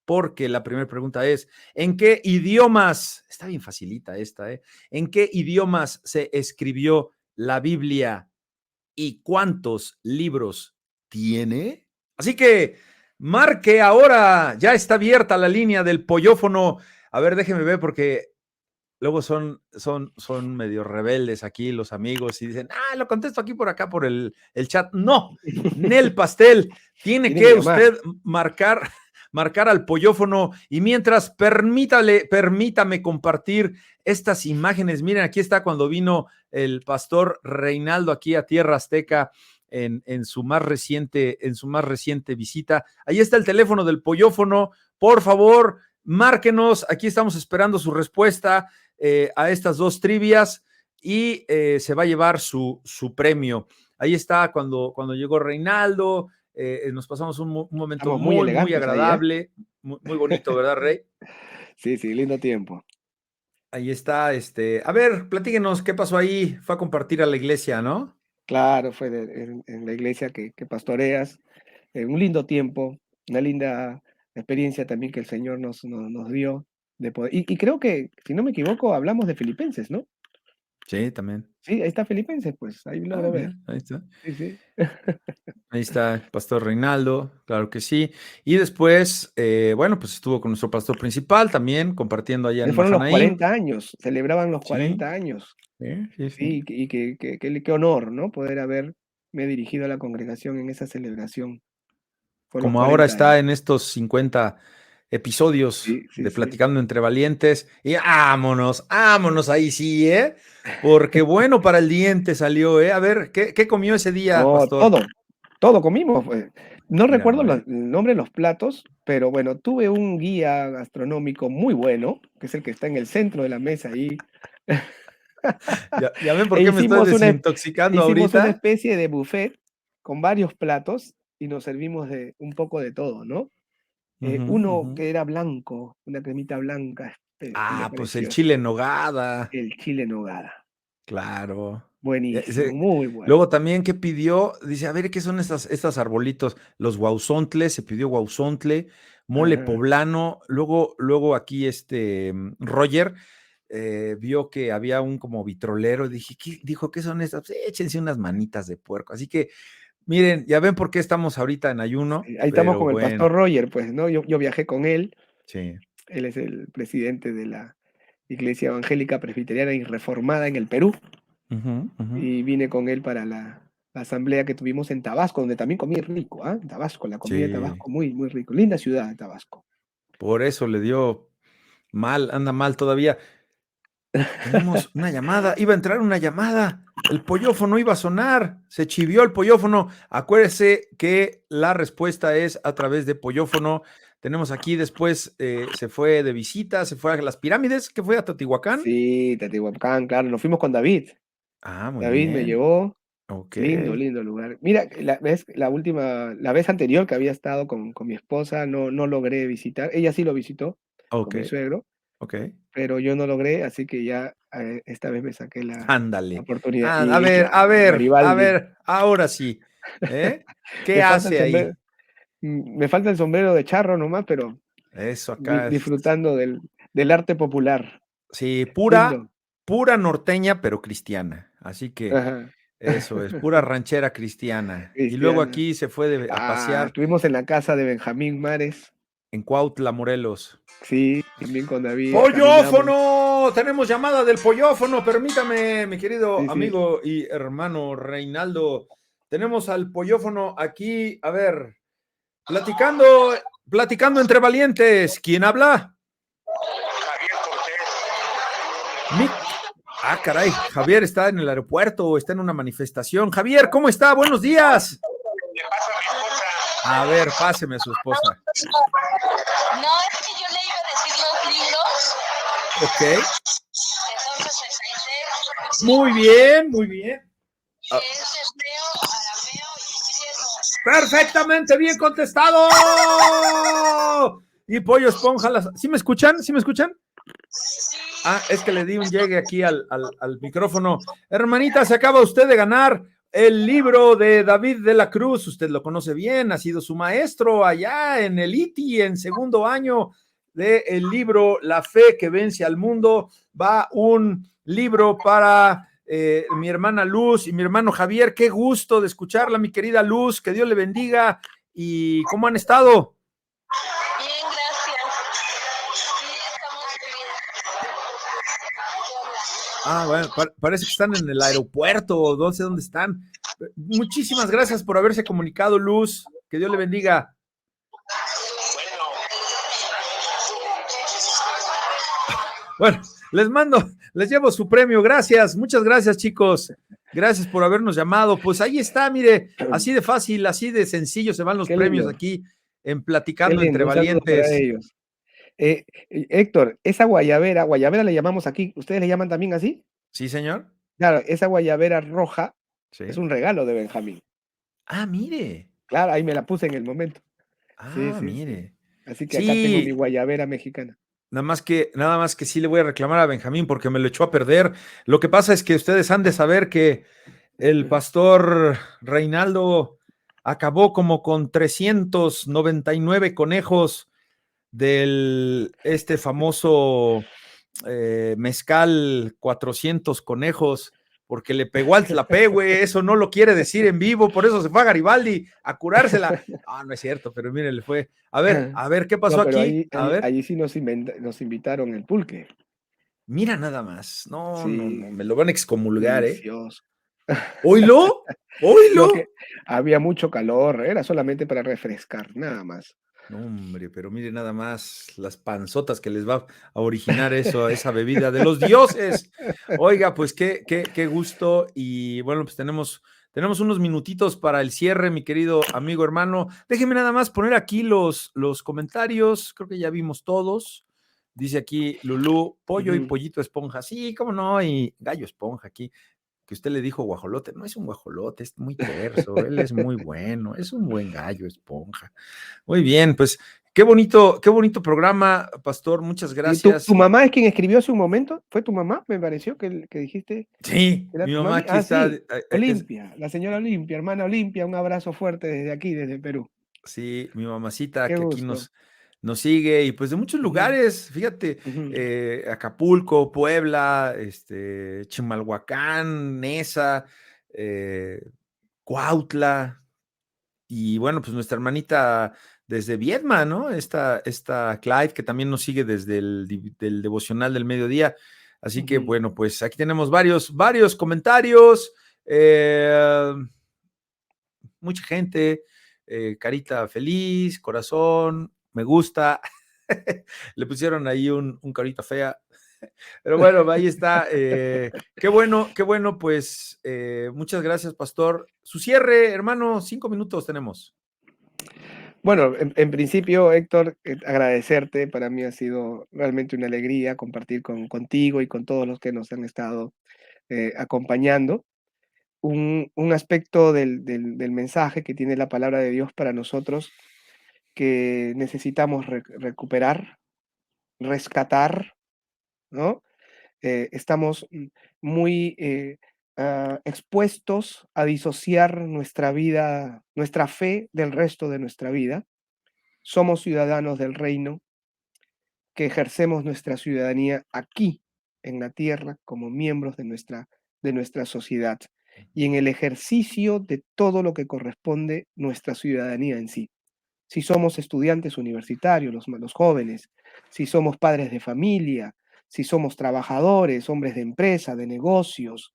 porque la primera pregunta es, ¿en qué idiomas, está bien facilita esta, ¿en qué idiomas se escribió la Biblia y cuántos libros tiene? Así que marque ahora, ya está abierta la línea del Pollófono. A ver, déjeme ver porque luego son medio rebeldes aquí los amigos y dicen, lo contesto aquí por acá por el chat. No, Nel Pastel, tiene que usted marcar al Pollófono y mientras permítame compartir estas imágenes. Miren, aquí está cuando vino el pastor Reinaldo aquí a Tierra Azteca en su más reciente visita. Ahí está el teléfono del Pollófono. Por favor, márquenos. Aquí estamos esperando su respuesta a estas 2 trivias y se va a llevar su premio. Ahí está cuando llegó Reinaldo. Nos pasamos un momento muy agradable, ahí, muy bonito, ¿verdad, Rey? Sí, lindo tiempo. Ahí está, a ver, platíquenos, ¿qué pasó ahí? Fue a compartir a la iglesia, ¿no? Claro, fue en la iglesia que pastoreas, un lindo tiempo, una linda experiencia también que el Señor nos dio de poder. Y creo que, si no me equivoco, hablamos de Filipenses, ¿no? Sí, también. Sí, ahí está Filipenses, pues, ahí logro ver. Ahí está. Sí. Ahí está el pastor Reinaldo, claro que sí. Y después, bueno, pues estuvo con nuestro pastor principal también, compartiendo allá en Fueron los Mahanaim. 40 años, celebraban los 40 años. Sí. Y qué honor, ¿no? Poder haberme dirigido a la congregación en esa celebración. Como ahora está en estos 50 episodios de Platicando Entre Valientes. Y vámonos ahí sí, porque bueno para el diente salió, A ver, ¿qué comió ese día, pastor? Todo comimos, pues. No recuerdo el nombre de los platos, pero bueno, tuve un guía gastronómico muy bueno, que es el que está en el centro de la mesa ahí. ¿Ya ven por qué me estoy desintoxicando ahorita? Hicimos una especie de buffet con varios platos y nos servimos de un poco de todo, ¿no? Uno que era blanco, una cremita blanca. Pues el chile en nogada. El chile en nogada. Claro. Buenísimo, muy bueno. Luego también, ¿qué pidió? Dice, a ver, ¿qué son estas arbolitos? Los guauzontles, se pidió guauzontle, mole poblano. Luego aquí Roger vio que había un como vitrolero. Dijo, ¿qué son estas? Pues, échense unas manitas de puerco. Así que, miren, ya ven por qué estamos ahorita en ayuno. Ahí estamos con el pastor Roger, pues, ¿no? Yo viajé con él. Sí. Él es el presidente de la Iglesia Evangélica Presbiteriana y Reformada en el Perú. Y vine con él para la asamblea que tuvimos en Tabasco, donde también comí rico, En Tabasco, la comida de Tabasco, muy rico. Linda ciudad de Tabasco. Por eso le dio mal, anda mal todavía. Tenemos una llamada, iba a entrar una llamada, el Pollófono iba a sonar, se chivió el Pollófono. Acuérdese que la respuesta es a través de Pollófono. Tenemos aquí después, se fue de visita, se fue a las pirámides, ¿qué fue? ¿A Teotihuacán? Sí, Teotihuacán, claro, nos fuimos con David. Muy David bien. Me llevó. Okay. Lindo lugar. Mira, la vez anterior que había estado con mi esposa, no logré visitar. Ella sí lo visitó con mi suegro. Pero yo no logré, así que ya esta vez me saqué la oportunidad. A ver, ahora sí. ¿Qué hace ahí? Me falta el sombrero de charro nomás, pero eso acá disfrutando del arte popular. Sí, pura norteña, pero cristiana. Así que eso es, pura ranchera cristiana. Y luego aquí se fue a pasear. Estuvimos en la casa de Benjamín Mares. En Cuautla, Morelos. Sí, también con David. ¡Pollófono! Tenemos llamada del Pollófono. Permítame, mi querido amigo y hermano Reinaldo. Tenemos al Pollófono aquí. A ver, platicando entre valientes. ¿Quién habla? Javier Cortés. Caray, Javier está en el aeropuerto o está en una manifestación. Javier, ¿cómo está? Buenos días. Le pasa a mi esposa. A ver, páseme a su esposa. No, es que yo le iba a decir los libros. Ok. Entonces, Muy bien, muy bien. que es hebreo, arameo y griego. Perfectamente bien contestado. Y Pollo Esponja, ¿sí me escuchan? ¿Sí me escuchan? Sí. Ah, es que le di un llegue aquí al micrófono. Hermanita, se acaba usted de ganar el libro de David de la Cruz. Usted lo conoce bien, ha sido su maestro allá en el ITI en segundo año del libro La fe que vence al mundo. Va un libro para mi hermana Luz y mi hermano Javier. Qué gusto de escucharla, mi querida Luz. Que Dios le bendiga. ¿Y cómo han estado? Bien, gracias. Sí, estamos bien. Ah, bueno, parece que están en el aeropuerto o no sé dónde están. Muchísimas gracias por haberse comunicado, Luz. Que Dios le bendiga. Bueno, les llevo su premio. Gracias, muchas gracias, chicos. Gracias por habernos llamado. Pues ahí está, mire, así de fácil, así de sencillo se van los Qué premios lindo, aquí en qué Platicando entre lindo. Un saludo para Valientes. ellos. Héctor, esa guayabera le llamamos aquí. ¿Ustedes le llaman también así? ¿Sí, señor? Claro, esa guayabera roja es Sí. un regalo de Benjamín. Ah, mire. Claro, ahí me la puse en el momento. Sí, Ah, sí, sí. mire. Así que acá tengo mi Sí, guayabera mexicana. nada más que sí le voy a reclamar a Benjamín porque me lo echó a perder. Lo que pasa es que ustedes han de saber que el pastor Reinaldo acabó como con 399 conejos del este famoso mezcal 400 conejos, porque le pegó al tlapé, güey, eso no lo quiere decir en vivo, por eso se fue a Garibaldi a curársela. Ah, no es cierto, pero mire, le fue. A ver, ¿qué pasó No, pero aquí? A ver, allí sí nos invitaron el pulque. mira nada más. No, no, Sí, no, me lo van a excomulgar, ¿eh? delicioso. ¿Oílo? Lo que ¿Oílo? había mucho calor, era solamente para refrescar, nada más. No, hombre, pero mire nada más las panzotas que les va a originar eso, esa bebida de los dioses. Oiga, pues qué gusto. Y bueno, pues tenemos unos minutitos para el cierre, mi querido amigo hermano. Déjeme nada más poner aquí los comentarios. Creo que ya vimos todos. Dice aquí Lulú, pollo y Ujú. pollito esponja. Sí, cómo no, y gallo esponja aquí que usted le dijo guajolote, no es un guajolote, es muy terso, él es muy bueno, es un buen gallo, esponja. Muy bien, pues qué bonito programa, Pastor, muchas ¿Y tu gracias. mamá es quien escribió hace un momento? ¿Fue tu mamá? Me pareció que dijiste Sí, que era mi tu mamá mami. aquí Ah, está, sí, Olimpia, la señora Olimpia, hermana Olimpia, un abrazo fuerte desde aquí, desde Perú. sí, mi mamacita Qué que aquí gusto. nos sigue y pues de muchos Ujú, lugares, fíjate, ujú. Acapulco, Puebla, Chimalhuacán, Nesa, eh, Cuautla, y bueno, pues nuestra hermanita desde Viedma, ¿no? Esta Clyde, que también nos sigue desde del devocional del mediodía. Así que Ujú. bueno, pues aquí tenemos varios comentarios. eh, Mucha gente, carita feliz, corazón, me gusta. Le pusieron ahí un carita fea. Pero bueno, ahí está. Qué bueno, pues muchas gracias, Pastor. Su cierre, hermano, 5 minutos tenemos. Bueno, en principio, Héctor, agradecerte. Para mí ha sido realmente una alegría compartir contigo y con todos los que nos han estado acompañando. Un aspecto del mensaje que tiene la palabra de Dios para nosotros que necesitamos recuperar, rescatar, ¿no? Estamos muy expuestos a disociar nuestra vida, nuestra fe del resto de nuestra vida. Somos ciudadanos del reino que ejercemos nuestra ciudadanía aquí, en la tierra, como miembros de nuestra sociedad y en el ejercicio de todo lo que corresponde nuestra ciudadanía en sí. Si somos estudiantes universitarios, los jóvenes, si somos padres de familia, si somos trabajadores, hombres de empresa, de negocios,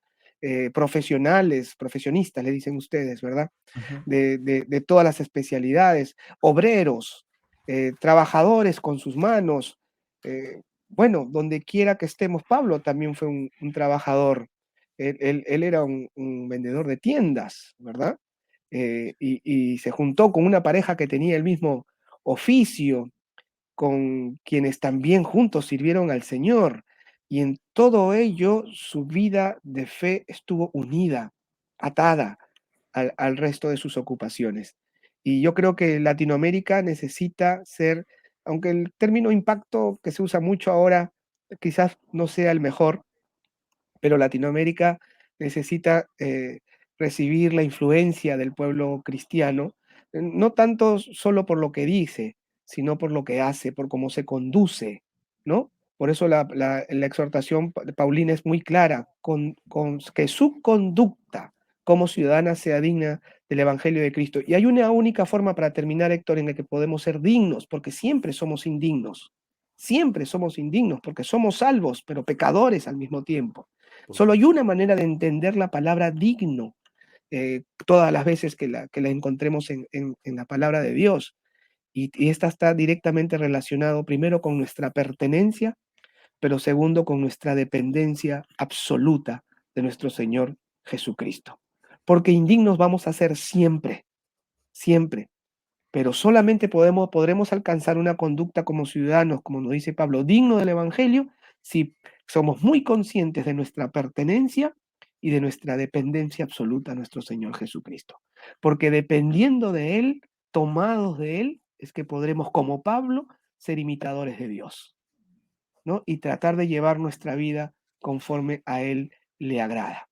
profesionales, profesionistas, le dicen ustedes, ¿verdad? Ujú. De todas las especialidades, obreros, trabajadores con sus manos. Bueno, donde quiera que estemos, Pablo también fue un trabajador. Él era un vendedor de tiendas, ¿verdad? y se juntó con una pareja que tenía el mismo oficio, con quienes también juntos sirvieron al Señor. Y en todo ello su vida de fe estuvo unida, atada al resto de sus ocupaciones. Y yo creo que Latinoamérica necesita ser, aunque el término impacto que se usa mucho ahora quizás no sea el mejor, pero Latinoamérica necesita recibir la influencia del pueblo cristiano, no tanto solo por lo que dice, sino por lo que hace, por cómo se conduce, ¿no? Por eso la exhortación paulina es muy clara, con que su conducta como ciudadana sea digna del Evangelio de Cristo. Y hay una única forma para terminar, Héctor, en la que podemos ser dignos, porque siempre somos indignos, porque somos salvos, pero pecadores al mismo tiempo. Solo hay una manera de entender la palabra digno, todas las veces que la encontremos en la palabra de Dios. Y esta está directamente relacionado primero con nuestra pertenencia, pero segundo con nuestra dependencia absoluta de nuestro Señor Jesucristo. Porque indignos vamos a ser siempre, siempre, pero solamente podremos alcanzar una conducta como ciudadanos, como nos dice Pablo, digno del Evangelio, si somos muy conscientes de nuestra pertenencia y de nuestra dependencia absoluta a nuestro Señor Jesucristo. Porque dependiendo de Él, tomados de Él, es que podremos, como Pablo, ser imitadores de Dios, ¿no? Y tratar de llevar nuestra vida conforme a Él le agrada,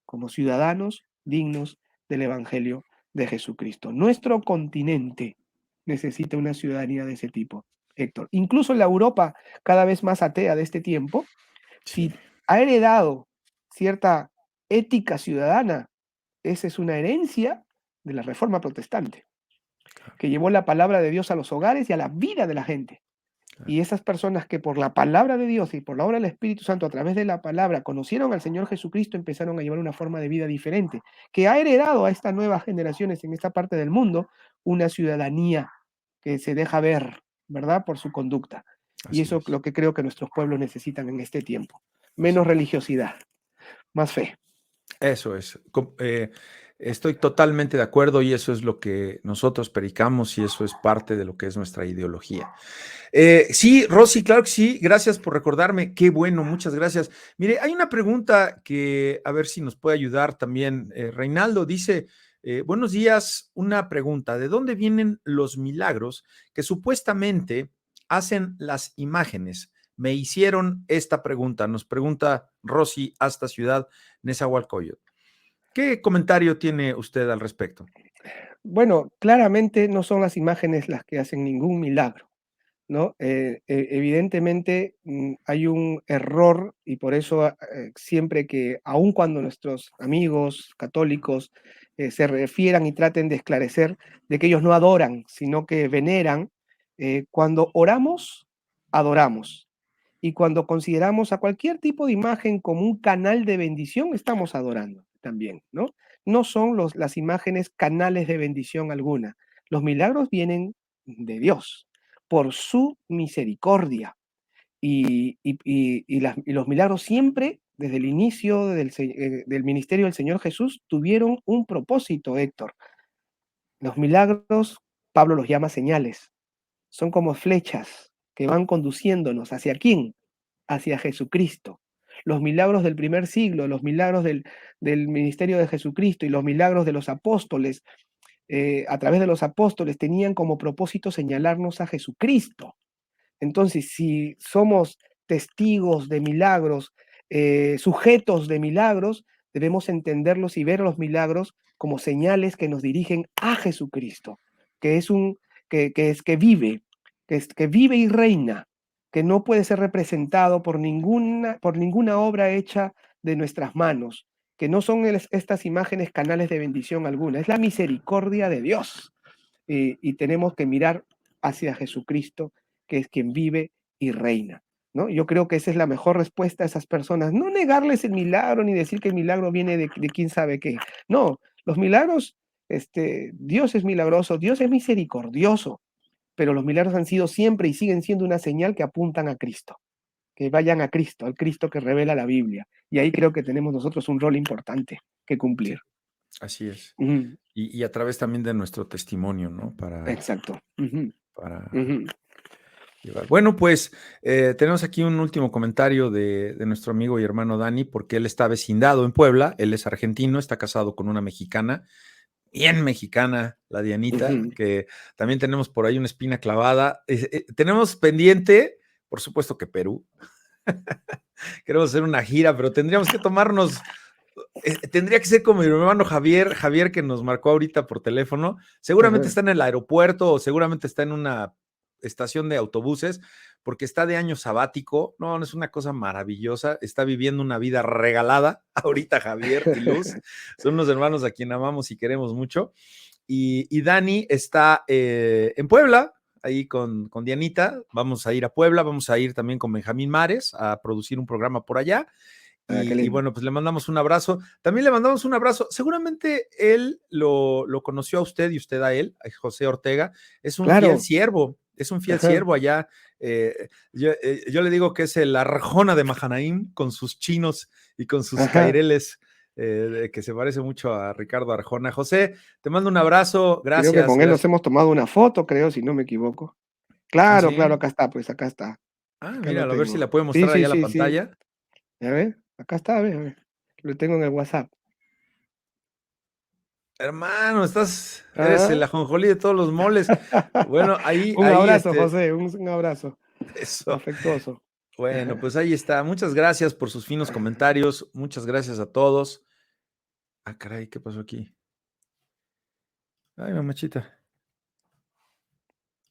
como ciudadanos dignos del Evangelio de Jesucristo. Nuestro continente necesita una ciudadanía de ese tipo, Héctor. Incluso la Europa cada vez más atea de este tiempo, Sí. si ha heredado cierta ética ciudadana, esa es una herencia de la Reforma Protestante, que llevó la palabra de Dios a los hogares y a la vida de la gente. Y esas personas que por la palabra de Dios y por la obra del Espíritu Santo, a través de la palabra, conocieron al Señor Jesucristo, empezaron a llevar una forma de vida diferente, que ha heredado a estas nuevas generaciones en esta parte del mundo una ciudadanía que se deja ver, ¿verdad? Por su conducta. Y Así eso es es. lo que creo que nuestros pueblos necesitan en este tiempo. Así Menos es. religiosidad, más fe. Eso es. Estoy totalmente de acuerdo y eso es lo que nosotros predicamos y eso es parte de lo que es nuestra ideología. Sí, Rosy, claro que sí. Gracias por recordarme. Qué bueno, muchas gracias. Mire, hay una pregunta que a ver si nos puede ayudar también. Reinaldo dice, buenos días, una pregunta. ¿De dónde vienen los milagros que supuestamente hacen las imágenes? Me hicieron esta pregunta. Nos pregunta Rosy hasta Ciudad Nezahualcóyotl. ¿Qué comentario tiene usted al respecto? Bueno, claramente no son las imágenes las que hacen ningún milagro, ¿no? Evidentemente hay un error y por eso siempre que, aun cuando nuestros amigos católicos se refieran y traten de esclarecer de que ellos no adoran, sino que veneran, cuando oramos, adoramos. Y cuando consideramos a cualquier tipo de imagen como un canal de bendición, estamos adorando también, ¿no? No son las imágenes canales de bendición alguna. Los milagros vienen de Dios por su misericordia. Y los milagros siempre, desde el inicio del ministerio del Señor Jesús, tuvieron un propósito, Héctor. Los milagros, Pablo los llama señales, son como flechas que van conduciéndonos hacia quién, hacia Jesucristo. Los milagros del primer siglo, los milagros del ministerio de Jesucristo y los milagros de los apóstoles, a través de los apóstoles, tenían como propósito señalarnos a Jesucristo. Entonces, si somos testigos de milagros, sujetos de milagros, debemos entenderlos y ver los milagros como señales que nos dirigen a Jesucristo, que es que vive, que vive y reina, que no puede ser representado por ninguna obra hecha de nuestras manos, que no son estas imágenes canales de bendición alguna, es la misericordia de Dios. Y tenemos que mirar hacia Jesucristo, que es quien vive y reina, ¿no? Yo creo que esa es la mejor respuesta a esas personas. No negarles el milagro ni decir que el milagro viene de quién sabe qué. No, los milagros, Dios es milagroso, Dios es misericordioso, pero los milagros han sido siempre y siguen siendo una señal que apuntan a Cristo, que vayan a Cristo, al Cristo que revela la Biblia. Y ahí creo que tenemos nosotros un rol importante que cumplir. Así es. Ujú, Y a través también de nuestro testimonio, ¿no? exacto. Ujú, Para ujú, llevar. Bueno, pues tenemos aquí un último comentario de nuestro amigo y hermano Dani, porque él está vecindado en Puebla, él es argentino, está casado con una mexicana, bien mexicana, la Dianita, ujú. que también tenemos por ahí una espina clavada. Tenemos pendiente, por supuesto que Perú, queremos hacer una gira, pero tendríamos que tomarnos, tendría que ser como mi hermano Javier que nos marcó ahorita por teléfono, seguramente Ajá. está en el aeropuerto o seguramente está en una estación de autobuses, porque está de año sabático, no, es una cosa maravillosa, está viviendo una vida regalada, ahorita Javier y Luz, son unos hermanos a quien amamos y queremos mucho, y Dani está en Puebla, ahí con Dianita, vamos a ir a Puebla, vamos a ir también con Benjamín Mares a producir un programa por allá, Ah, qué y lindo. bueno, pues le mandamos un abrazo. También le mandamos un abrazo. Seguramente él lo conoció a usted y usted a él, a José Ortega. Es un fiel Claro. siervo, es un fiel Ajá. siervo allá. Yo le digo que es el Arjona de Mahanaim con sus chinos y con sus Ajá. caireles, que se parece mucho a Ricardo Arjona. José, te mando un abrazo. Creo que Gracias, con él nos gracias. hemos tomado una foto, creo, si no me equivoco. Ah, Claro, claro, sí. acá está, pues acá está. Ah, Acá lo míralo, a ver si tengo. la puede Sí, mostrar sí, allá a la sí, sí. pantalla. A ver, acá está, a ver. Lo tengo en el WhatsApp. Hermano, eres Ah. el ajonjolí de todos los moles. Bueno, ahí, Un ahí, abrazo, José, un abrazo eso. afectuoso. Bueno, pues ahí está. Muchas gracias por sus finos comentarios. Muchas gracias a todos. Ah, caray, ¿qué pasó aquí? Ay, mamachita.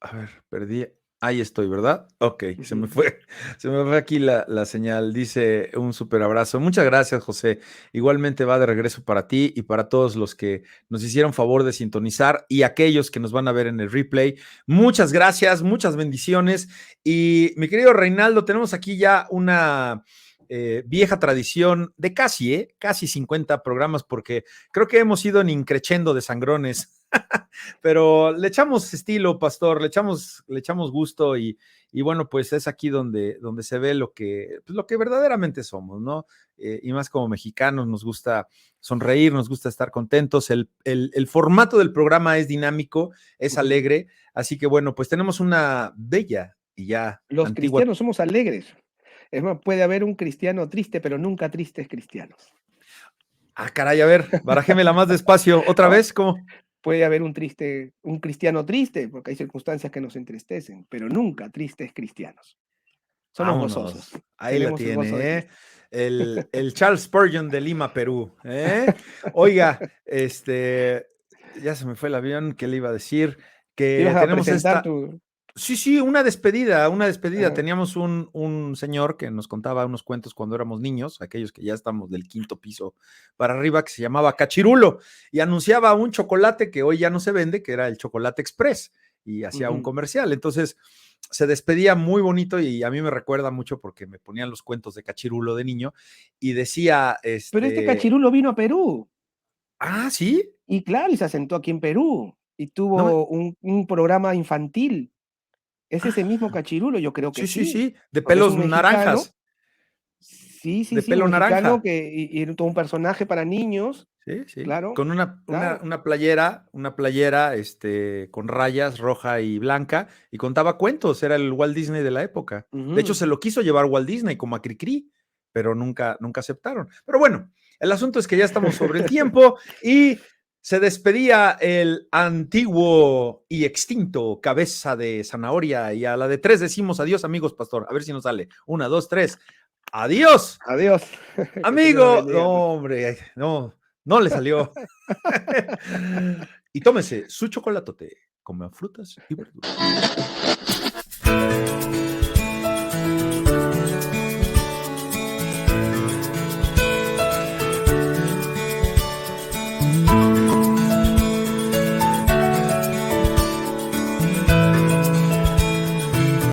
A ver, perdí. Ahí estoy, ¿verdad? Ok, se me Ujú. fue. Se me fue aquí la señal. Dice un súper abrazo. Muchas gracias, José. Igualmente va de regreso para ti y para todos los que nos hicieron favor de sintonizar y aquellos que nos van a ver en el replay. Muchas gracias, muchas bendiciones. Y mi querido Reinaldo, tenemos aquí ya una vieja tradición de casi 50 programas, porque creo que hemos ido en increchendo de sangrones. Pero le echamos estilo, pastor, le echamos gusto y bueno, pues es aquí donde se ve pues lo que verdaderamente somos, ¿no? Y más como mexicanos nos gusta sonreír, nos gusta estar contentos, el formato del programa es dinámico, es Ujú. alegre, así que bueno, pues tenemos una bella y ya Los antigua. cristianos somos alegres. Es más, puede haber un cristiano triste, pero nunca tristes cristianos. Ah, caray, a ver, barajémela más despacio, otra ¿Ah? vez, ¿cómo? Puede haber un cristiano triste, porque hay circunstancias que nos entristecen, pero nunca tristes cristianos. Somos gozosos. Vámonos, ahí la Tenemos el gozo de tiene, ¿eh? Cristo. El Charles Spurgeon de Lima, Perú, ¿eh? Oiga, ya se me fue el avión, ¿qué le iba a decir? Que Ibas a tenemos presentar esta, tu... sí, una despedida. Ajá. Teníamos un señor que nos contaba unos cuentos cuando éramos niños, aquellos que ya estamos del quinto piso para arriba, que se llamaba Cachirulo, y anunciaba un chocolate que hoy ya no se vende, que era el Chocolate Express, y hacía un Ujú. comercial. Entonces, se despedía muy bonito y a mí me recuerda mucho porque me ponían los cuentos de Cachirulo de niño y decía, Pero este cachirulo vino a Perú. ¿sí? Y claro, y se asentó aquí en Perú. Y No me, tuvo un programa infantil. ¿Es ese mismo ah, cachirulo? Yo creo que sí. sí, de Porque es pelos un mexicano. naranjas, Sí, sí, de sí, un pelo mexicano naranja. que y era todo un personaje para niños. Sí, Claro, con claro. una playera, con rayas roja y blanca, y contaba cuentos, era el Walt Disney de la época. De hecho, Ujú. se lo quiso llevar Walt Disney como a Cricri, pero nunca aceptaron. Pero bueno, el asunto es que ya estamos sobre el tiempo y se despedía el antiguo y extinto cabeza de zanahoria, y a la de 3 decimos adiós, amigos, pastor. A ver si nos sale. 1, 2, 3. Adiós. Adiós. Que el Señor los Amigo, bendiga, pues. no, hombre, no le salió. Y tómese su chocolatote, coma frutas y verduras.